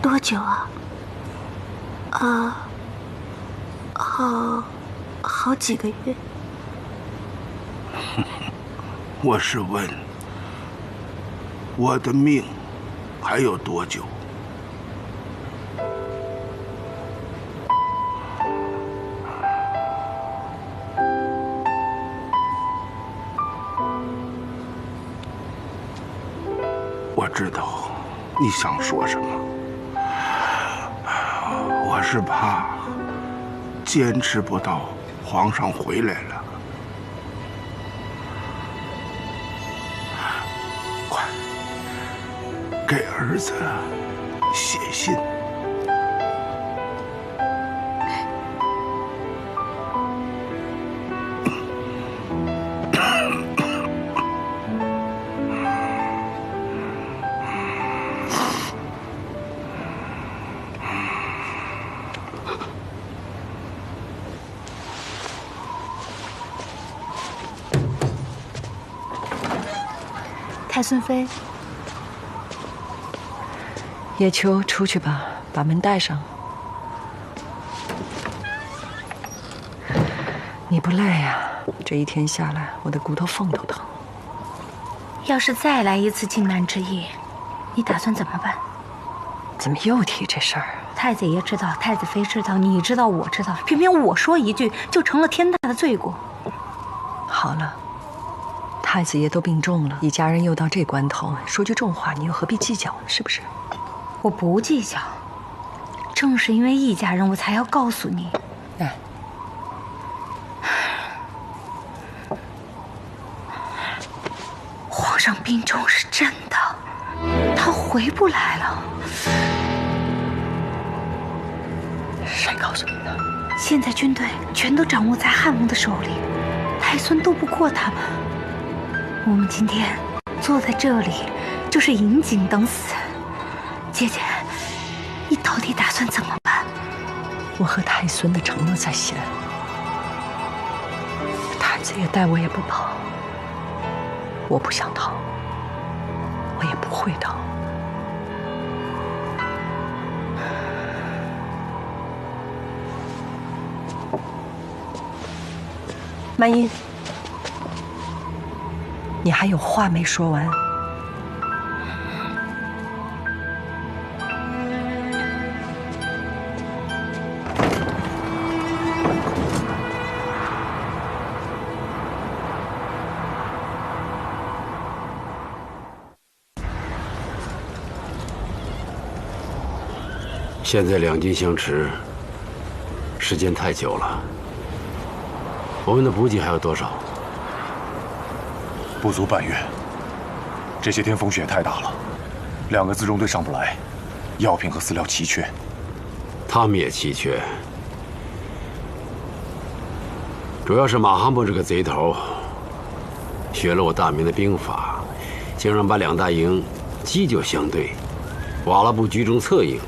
多久啊？好几个月。我是问，我的命还有多久？我知道你想说什么，我是怕坚持不到皇上回来了。快给儿子写信。太孙妃，叶秋，出去吧，把门带上。你不累呀？这一天下来，我的骨头缝都疼。要是再来一次靖难之役，你打算怎么办？怎么又提这事儿？太子爷知道，太子妃知道，你知道，我知道，偏偏我说一句，就成了天大的罪过。好了。太子爷都病重了，一家人又到这关头，说句重话，你又何必计较呢？是不是？我不计较，正是因为一家人，我才要告诉你。哎，皇上病重是真的，他回不来了。谁告诉你的？现在军队全都掌握在汉王的手里，太孙斗不过他们。我们今天坐在这里，就是引颈等死。姐姐，你到底打算怎么办？我和太孙的承诺在先，太子爷待我也不跑，我不想逃，我也不会逃。曼音。你还有话没说完。现在两军相持，时间太久了。我们的补给还有多少？不足半月。这些天风雪太大了，2个辎重队上不来，药品和饲料奇缺。他们也奇缺，主要是马哈木这个贼头，学了我大明的兵法，竟然把2大营机就相对，瓦剌部居中策应。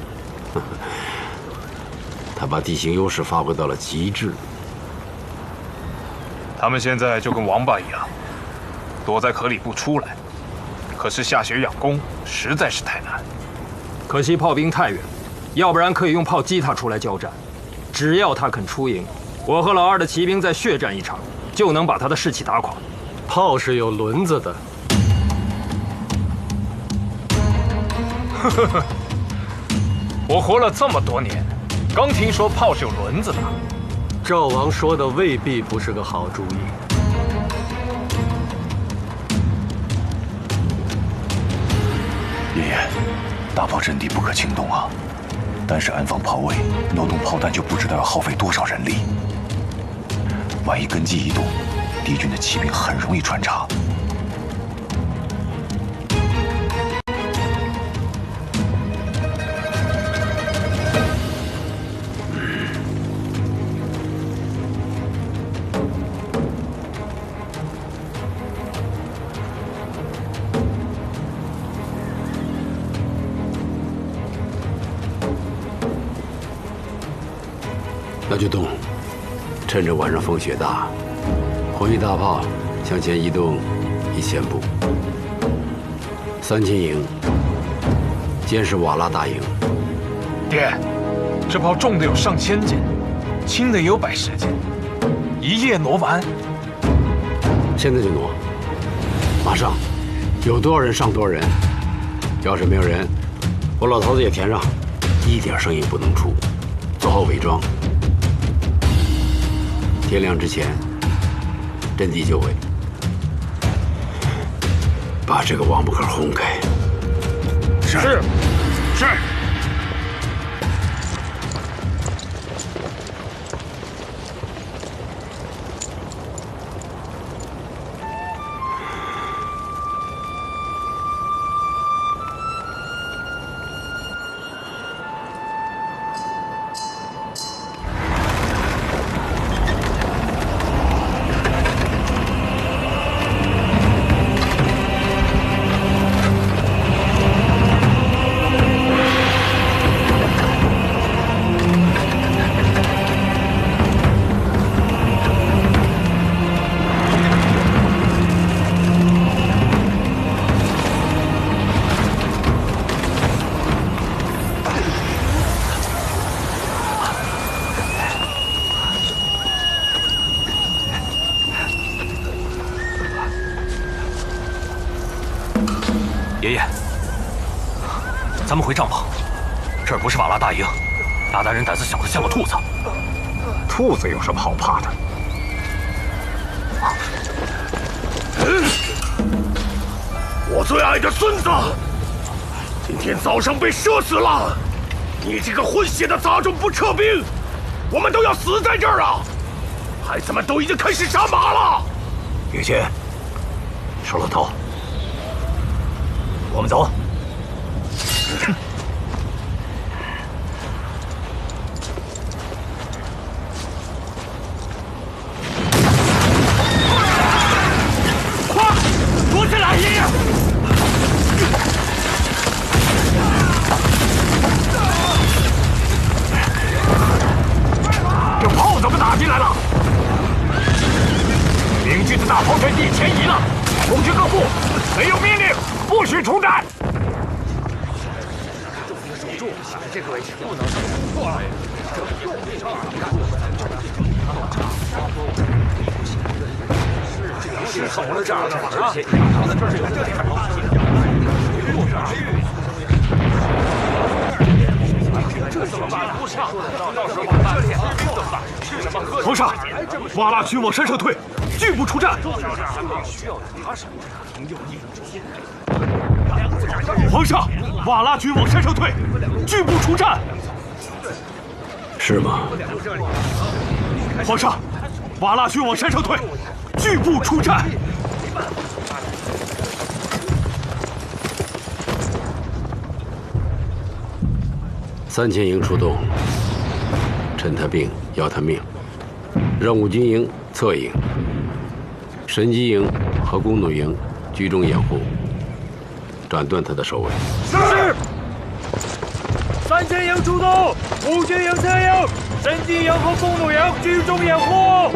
他把地形优势发挥到了极致。他们现在就跟王八一样，躲在壳里不出来。可是下血养攻实在是太难。可惜炮兵太远，要不然可以用炮击他出来交战。只要他肯出营，我和老二的骑兵再血战一场，就能把他的士气打垮。炮是有轮子的。我活了这么多年，刚听说炮是有轮子的。赵王说的未必不是个好主意。爷爷，大炮阵地不可轻动啊！单是安放炮位、挪动炮弹，就不知道要耗费多少人力。万一根基一动，敌军的骑兵很容易穿插。那就动，趁着晚上风雪大，红衣大炮向前移动1000步。3000营监视瓦剌大营。爹，这炮重的有上千斤，轻的也有100、10斤，一夜挪完。现在就挪，马上，有多少人上多少人。要是没有人，我老头子也填上，一点声音不能出，做好伪装。天亮之前，阵地就位，把这个王八壳轰开。是。爷爷，咱们回帐篷，这儿不是瓦剌大营，鞑靼人胆子小的像个兔子。兔子有什么好怕的？我最爱的孙子，今天早上被射死了！你这个混血的杂种不撤兵，我们都要死在这儿啊！孩子们都已经开始杀马了。于谦，瘦老头，我们走。快，躲起来！爷爷。这炮怎么打进来了？明军的大炮阵地前移了，攻击各部，没有命令不许出战。守住这个位置，不能错了。是守了这儿的，而且这是这里皇上，瓦剌军往山上退，拒不出战。皇上，瓦剌军往山上退，拒不出战。是吗？皇上，瓦剌军往山上退，拒不出战。3000营出动，趁他病要他命，让5军营侧营、神机营和弓弩营居中掩护，斩断他的首尾。是。3000营出动，5军营侧营、神机营和弓弩营居中掩护。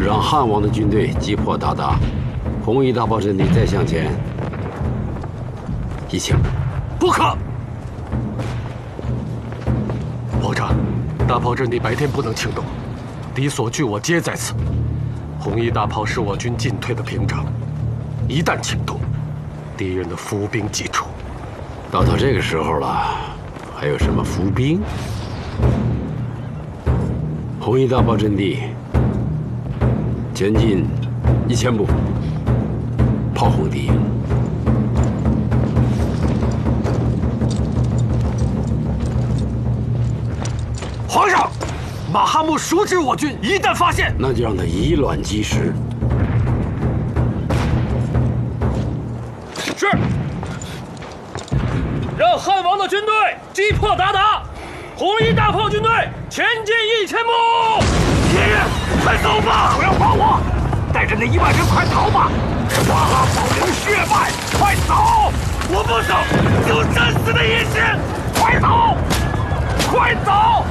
让汉王的军队击破鞑靼，红衣大炮阵地再向前1000步。不可！皇上，大炮阵地白天不能轻动，敌所惧我皆在此。红衣大炮是我军进退的屏障，一旦轻动，敌人的伏兵即出。到这个时候了，还有什么伏兵？红衣大炮阵地前进1000步，炮轰敌营。皇上，马哈木熟知我军，一旦发现，那就让他以卵击石。是。让汉王的军队击破鞑靼，红衣大炮军队前进1000步。爷爷，快走吧！不要管我，带着那1万人快逃吧！瓦剌保留血脉，快走！我不走，有战死的意思！快走！快走！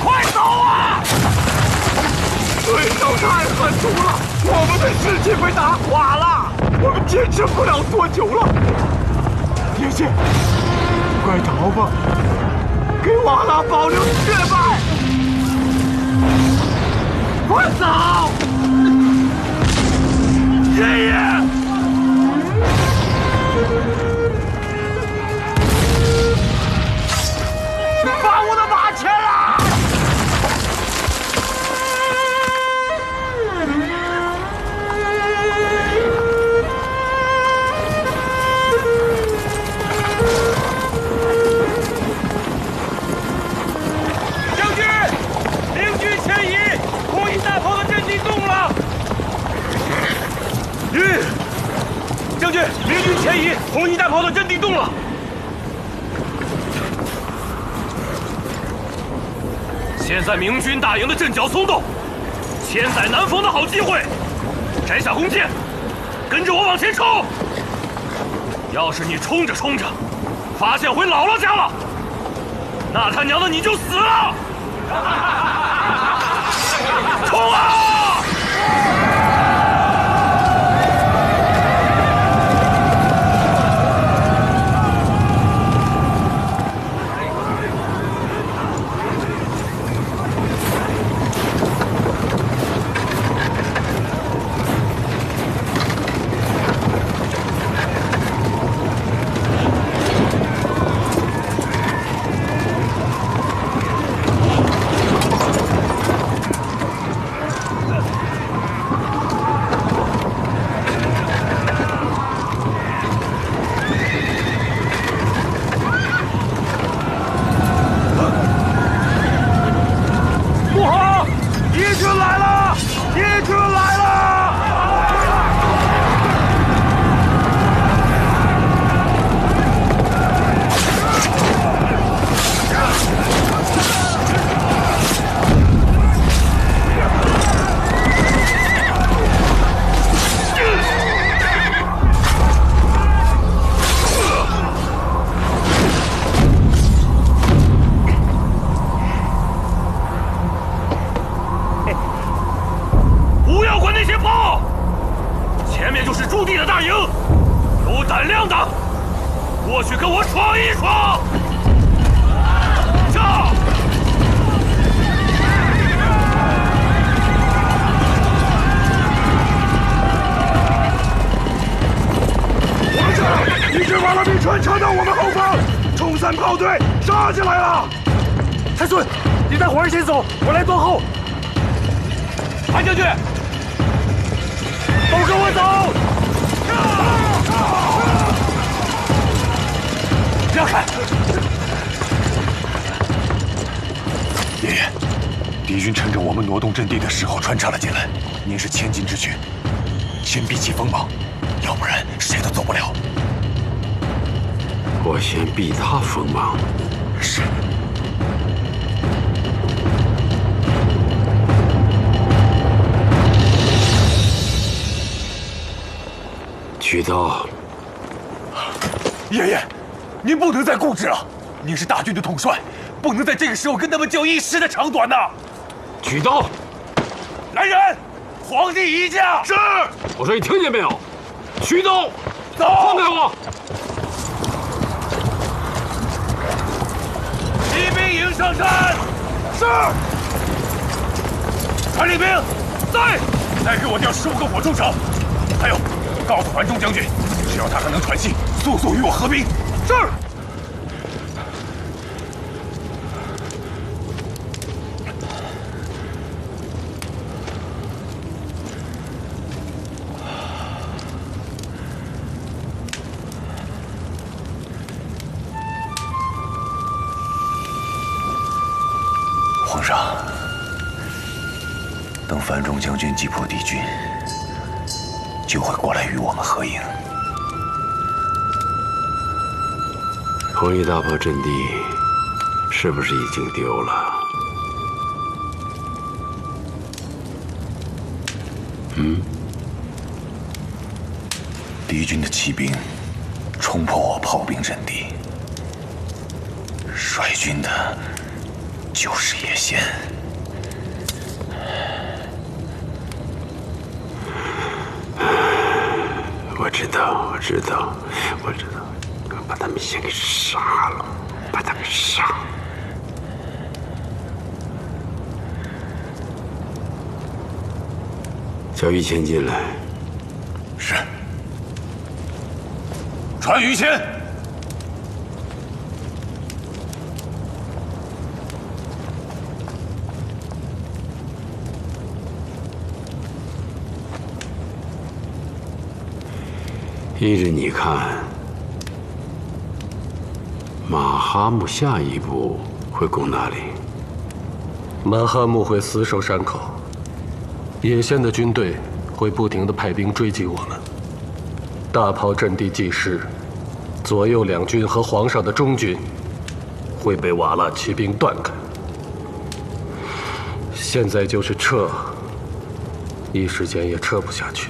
快走啊！对手太狠毒了，我们的士气被打垮了，我们坚持不了多久了。爷爷，快逃吧，给瓦剌保留血脉！快走！爷爷！把我的马牵来！将军，明军前移，红衣大炮的阵地动了。将军，明军前移，红衣大炮的阵地动了。现在明军大营的阵脚松动，千载难逢的好机会，摘下弓箭，跟着我往前冲。要是你冲着冲着，发现回姥姥家了，那他娘的你就死了！冲啊！阵地的时候穿插了进来，您是千金之躯，先避其锋芒，要不然谁都走不了。我先避他锋芒。是。取刀。爷爷，您不能再固执了，您是大军的统帅，不能在这个时候跟他们较一时的长短呐。举刀！来人，皇帝移驾！是。我说你听见没有？驱动，走！放开我！骑兵营上山。是。传令兵，在。再给我调15个火铳手。还有，告诉樊中将军，只要他还能喘息，速速与我合兵。是。皇上，等樊中将军击破敌军，就会过来与我们合营。弘毅大炮阵地是不是已经丢了？敌军的骑兵冲破我炮兵阵地，率军的就是叶先。我知道，把他们先给杀了，把他们杀了。叫于谦进来。是。传于谦。依着你看，马哈木下一步会攻哪里？马哈木会死守山口，野先的军队会不停地派兵追击我们。大炮阵地既失，左右两军和皇上的中军会被瓦剌骑兵断开。现在就是撤，一时间也撤不下去。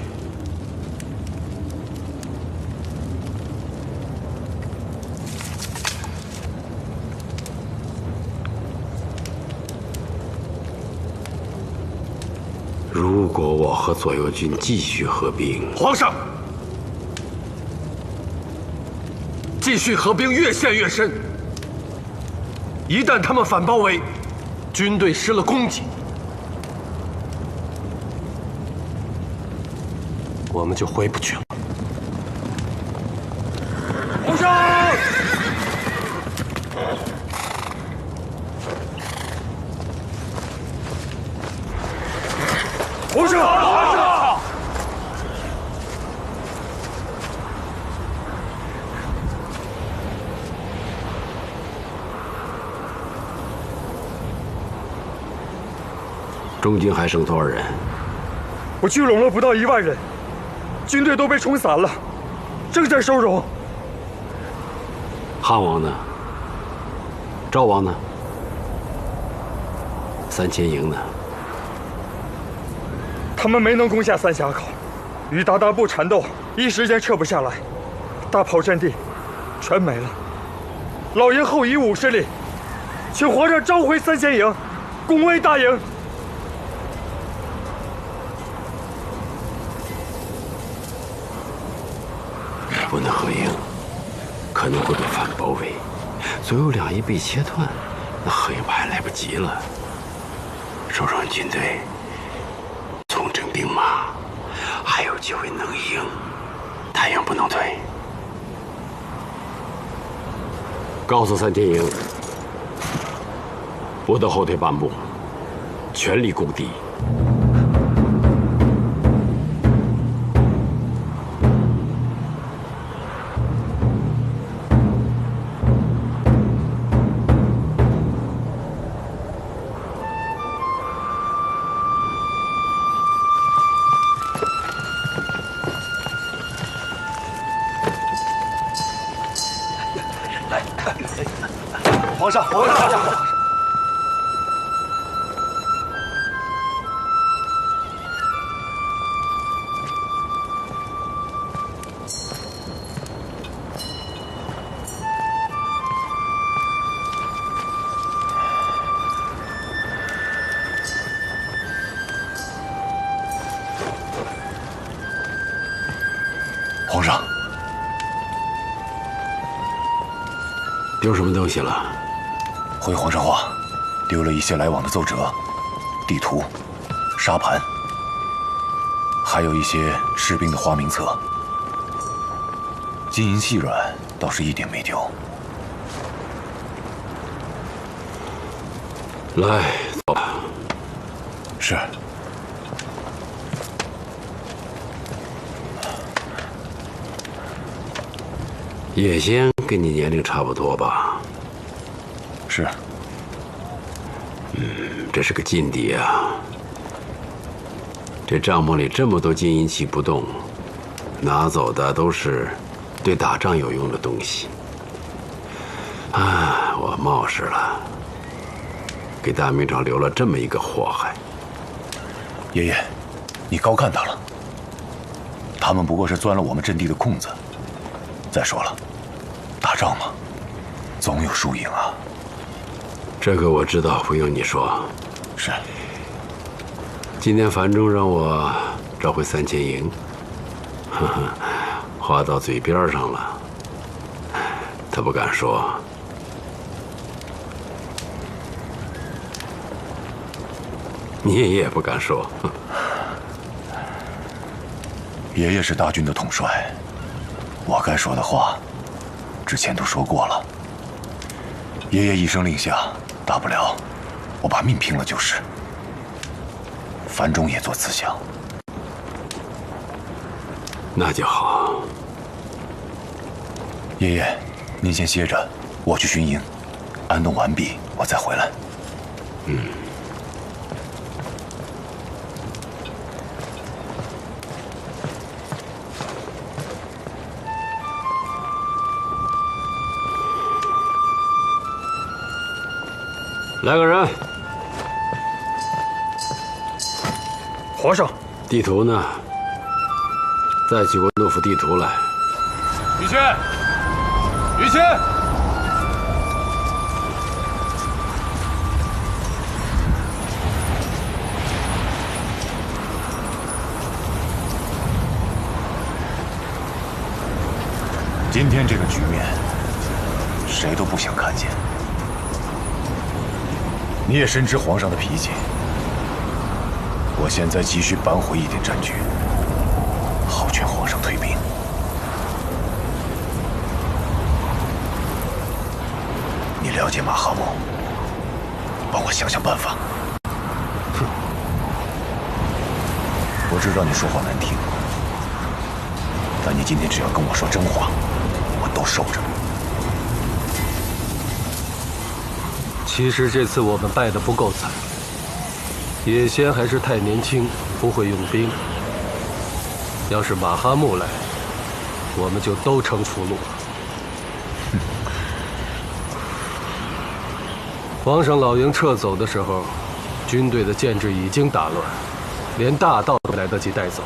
如果我和左右军继续合兵，皇上，继续合兵越陷越深。一旦他们反包围，军队失了供给，我们就回不去了。皇上！皇上！皇上！中军还剩多少人？我聚拢了不到1万人，军队都被冲散了，正在收容。汉王呢？赵王呢？3000营呢？他们没能攻下三峡口，与鞑靼部缠斗，一时间撤不下来，大炮阵地全没了。老爷后以50里，请皇上召回3000营，攻卫大营。不能合营，可能会被反包围。左右两翼被切断，那合营还来不及了。收容军队，重整兵马，还有机会能赢，大营不能退。告诉3000营，我的后退半步，全力攻敌。皇上，皇上，皇上！丢什么东西了？回皇上话，丢了一些来往的奏折、地图、沙盘，还有一些士兵的花名册。金银细软倒是一点没丢。来，走吧。是。叶仙跟你年龄差不多吧？是。这是个劲敌啊！这帐篷里这么多金银器不动，拿走的都是对打仗有用的东西。啊，我冒失了，给大明朝留了这么一个祸害。爷爷，你高看他了。他们不过是钻了我们阵地的空子。再说了，打仗嘛，总有输赢啊。这个我知道，不用你说。是。今天樊中让我召回3000营，呵呵，话到嘴边上了，他不敢说。你也不敢说。爷爷是大军的统帅，我该说的话，之前都说过了。爷爷一声令下，大不了我把命拼了就是。樊中也做此想。那就好。爷爷，您先歇着，我去巡营，安顿完毕，我再回来。来个人。皇上，地图呢？再取过诺夫地图来。于谦，于谦，今天这个局面，谁都不想看见。你也深知皇上的脾气。我现在急需扳回一点战局，好劝皇上退兵。你了解马哈木，帮我想想办法。哼，我知道你说话难听，但你今天只要跟我说真话，我都受着。其实这次我们败得不够惨。野仙还是太年轻，不会用兵。要是马哈木来，我们就都成俘虏了。皇上老营撤走的时候，军队的建制已经打乱，连大道都来得及带走。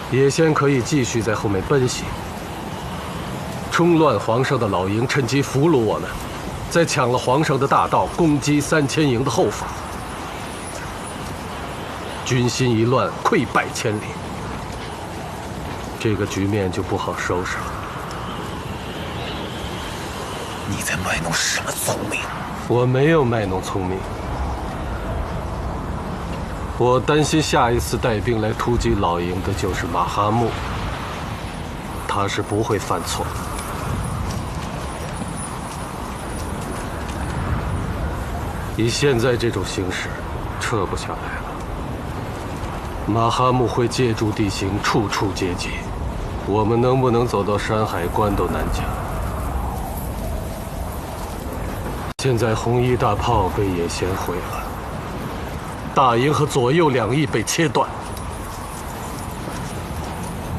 野仙可以继续在后面奔袭，冲乱皇上的老营，趁机俘虏我们，再抢了皇上的大道，攻击3000营的后方。军心一乱，溃败千里，这个局面就不好收拾了。你在卖弄什么聪明？我没有卖弄聪明，我担心下一次带兵来突击老营的就是马哈木，他是不会犯错的。以现在这种形势，撤不下来了。马哈木会借助地形处处接济，我们能不能走到山海关都难讲。现在红衣大炮被野仙毁了，大营和左右2翼被切断。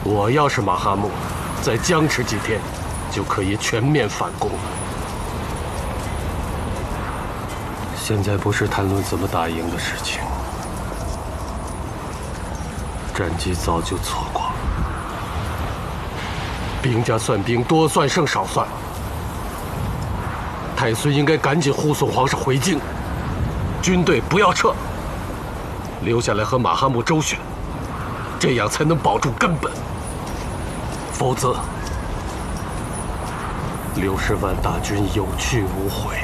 我要是马哈木，再僵持几天，就可以全面反攻了。现在不是谈论怎么打赢的事情。战机早就错过了，兵家算兵，多算胜少算。太孙应该赶紧护送皇上回京，军队不要撤，留下来和马哈木周旋，这样才能保住根本。否则， 60万大军有去无回，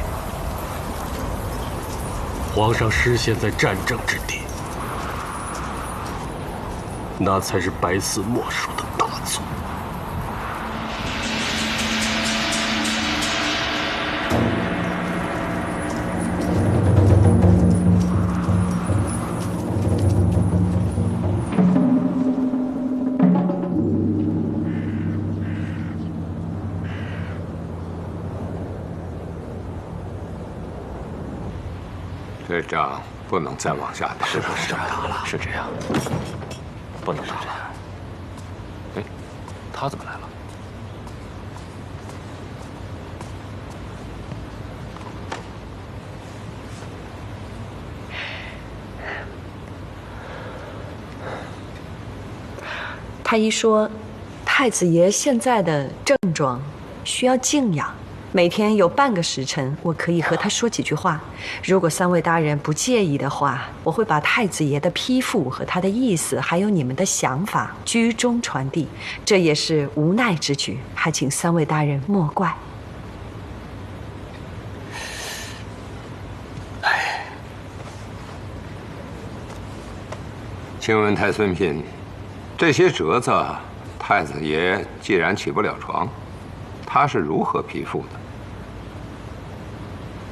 皇上失陷在战争之地，那才是百死莫赎的大错。这仗不能再往下打，是不是这么打了？是这样，不能打了。哎，他怎么来了？太医说，太子爷现在的症状需要静养。每天有半个时辰，我可以和他说几句话。如果3位大人不介意的话，我会把太子爷的批复和他的意思，还有你们的想法居中传递。这也是无奈之举，还请3位大人莫怪。请问太孙嫔，这些折子，太子爷既然起不了床，他是如何批复的？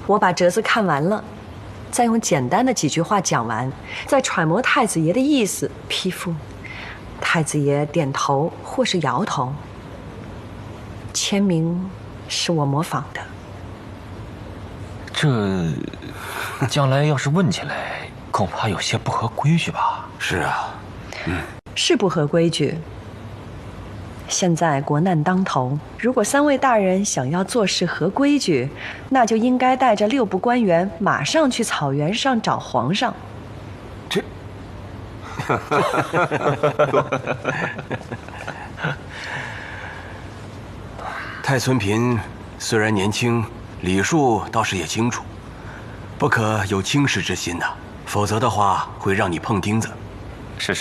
我把折子看完了，再用简单的几句话讲完，再揣摩太子爷的意思批复。太子爷点头或是摇头，签名是我模仿的。这将来要是问起来，恐怕有些不合规矩吧？是啊，是不合规矩。现在国难当头，如果3位大人想要做事合规矩，那就应该带着6部官员马上去草原上找皇上。这，太孙嫔虽然年轻，礼数倒是也清楚，不可有轻视之心呐，否则的话会让你碰钉子。是，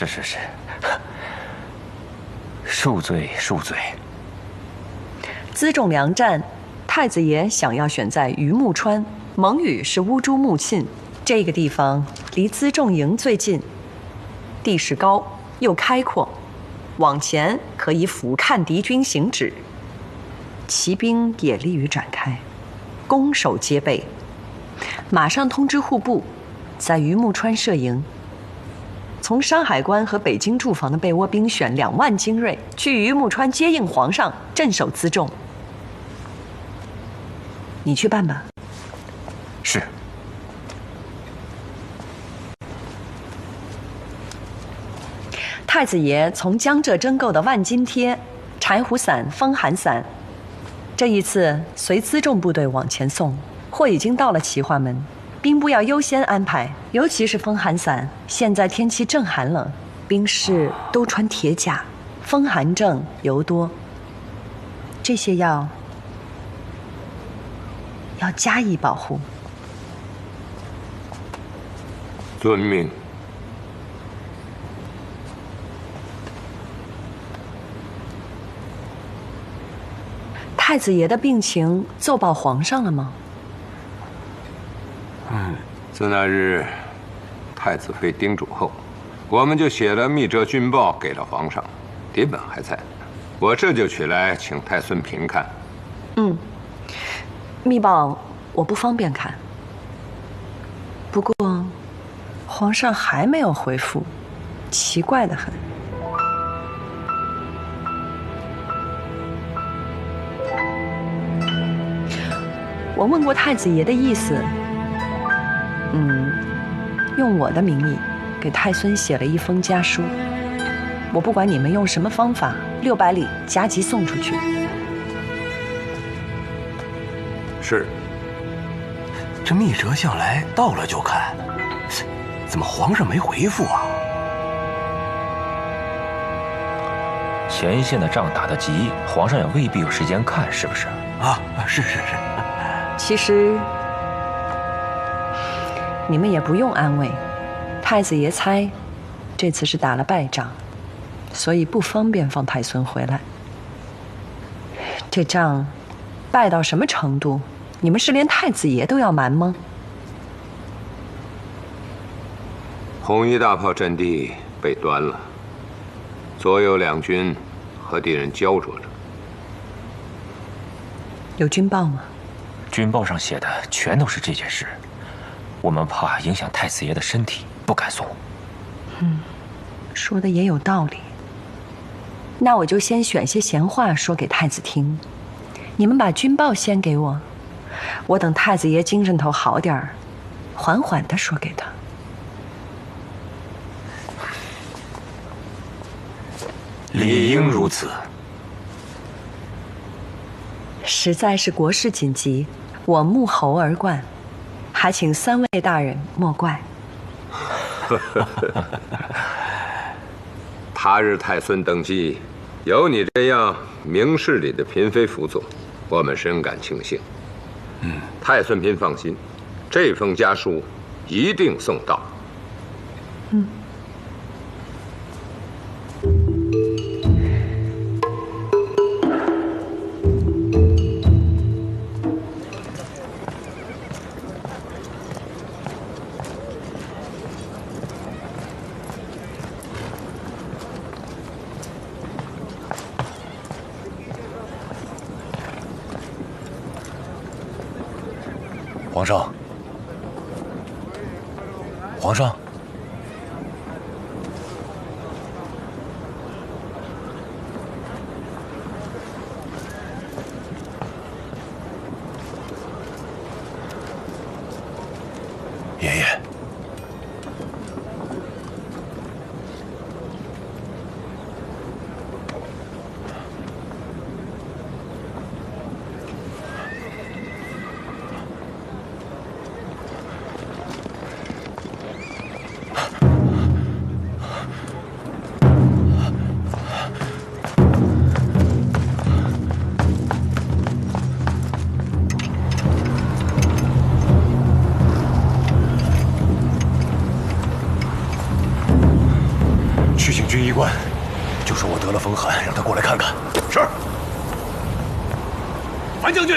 恕罪。辎重粮战，太子爷想要选在榆木川，蒙语是乌珠穆沁，这个地方离辎重营最近，地势高又开阔，往前可以俯瞰敌军行止，骑兵也利于展开，攻守皆备。马上通知户部，在榆木川设营。从山海关和北京驻防的被窝兵选2万精锐，去榆木川接应皇上，镇守辎重。你去办吧。是。太子爷从江浙征购的万金贴、柴胡伞、风寒伞，这一次随辎重部队往前送，货已经到了齐化门。兵部要优先安排，尤其是风寒伞。现在天气正寒冷，兵士都穿铁甲，风寒症尤多。这些要加以保护。遵命。太子爷的病情奏报皇上了吗？自那日太子妃叮嘱后，我们就写了密折军报给了皇上，牒本还在，我这就取来请太孙嫔看。密报我不方便看，不过皇上还没有回复，奇怪得很。我问过太子爷的意思，用我的名义给太孙写了一封家书。我不管你们用什么方法，600里加急送出去。是。这密折向来到了就看，怎么皇上没回复啊？前线的仗打得急，皇上也未必有时间看，是不是？啊，是。其实你们也不用安慰，太子爷猜这次是打了败仗，所以不方便放太孙回来。这仗败到什么程度？你们是连太子爷都要瞒吗？红衣大炮阵地被端了，左右两军和敌人焦灼着。有军报吗？军报上写的全都是这件事，我们怕影响太子爷的身体，不敢送。说的也有道理。那我就先选些闲话说给太子听，你们把军报先给我，我等太子爷精神头好点儿，缓缓地说给他。理应如此。实在是国事紧急，我沐猴而冠，还请3位大人莫怪。他日太孙登基，有你这样明事理的嫔妃辅佐，我们深感庆幸。太孙嫔放心，这封家书一定送到。皇上，皇上，爷爷，去请军医官，就说我得了风寒，让他过来看看。是。樊将军，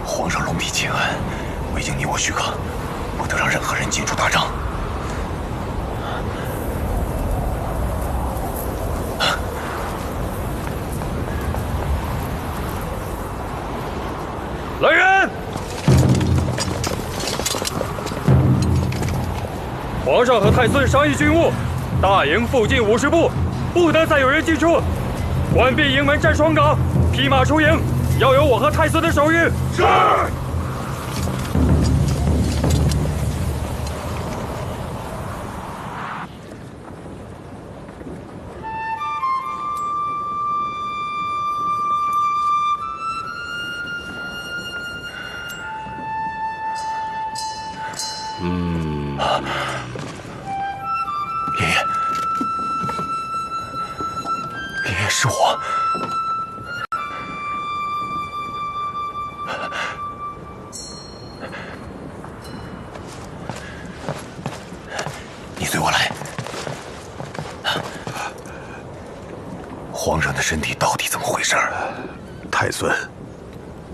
皇上龙体请安，未经你我许可，不得让任何人进出大帐。来人！皇上和太孙商议军务，大营附近50步，不得再有人进出。关闭营门，站双岗，披马出营，要有我和太孙的手谕。是。爷爷，爷爷，是我。你随我来。皇上的身体到底怎么回事？太孙，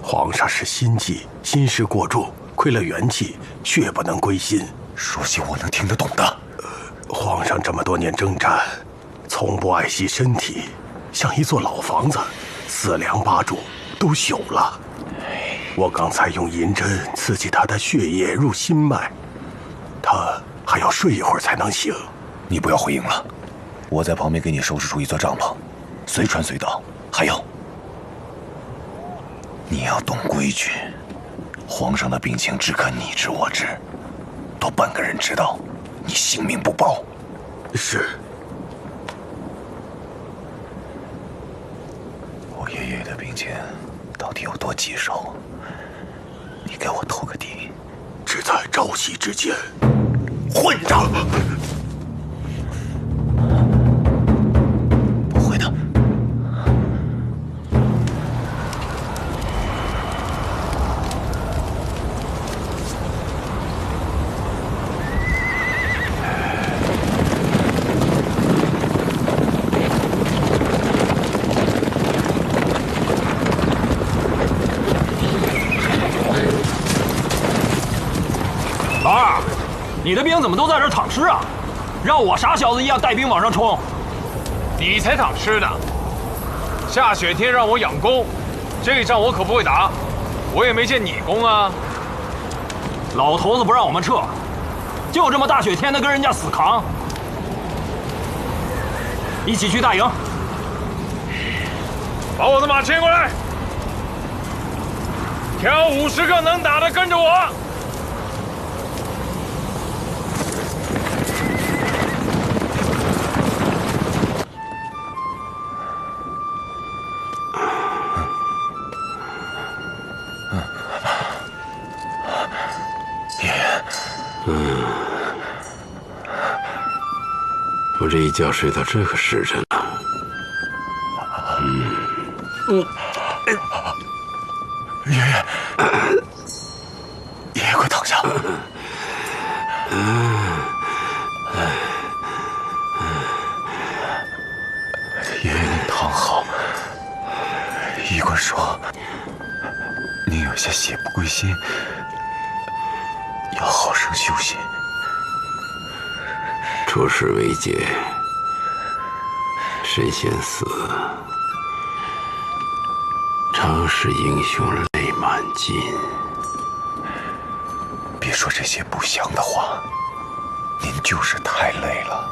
皇上是心悸，心事过重，亏了元气，血不能归心。说些我能听得懂的。皇上这么多年征战，从不爱惜身体，像一座老房子，4梁8柱都朽了。我刚才用银针刺激他的血液入心脉，他还要睡一会儿才能醒。你不要回应了，我在旁边给你收拾出一座帐篷，随传随到。还有，你要懂规矩，皇上的病情只可你知我知，多半个人知道，你性命不保。是。我爷爷的病情到底有多棘手？你给我透个底。只在朝夕之间。混账！不会的。你的兵怎么都在这儿躺尸啊？让我傻小子一样带兵往上冲？你才躺尸呢！下雪天让我养弓，这一仗我可不会打，我也没见你攻啊。老头子不让我们撤，就这么大雪天的跟人家死扛。一起去大营，把我的马牵过来，挑50个能打的跟着我。我这一觉睡到这个时辰了。爷爷，爷爷，快躺下。爷爷，您躺好。医官说，您有些血不归心，要好生休息。出师未捷，谁先死？常使英雄泪满襟。别说这些不祥的话，您就是太累了。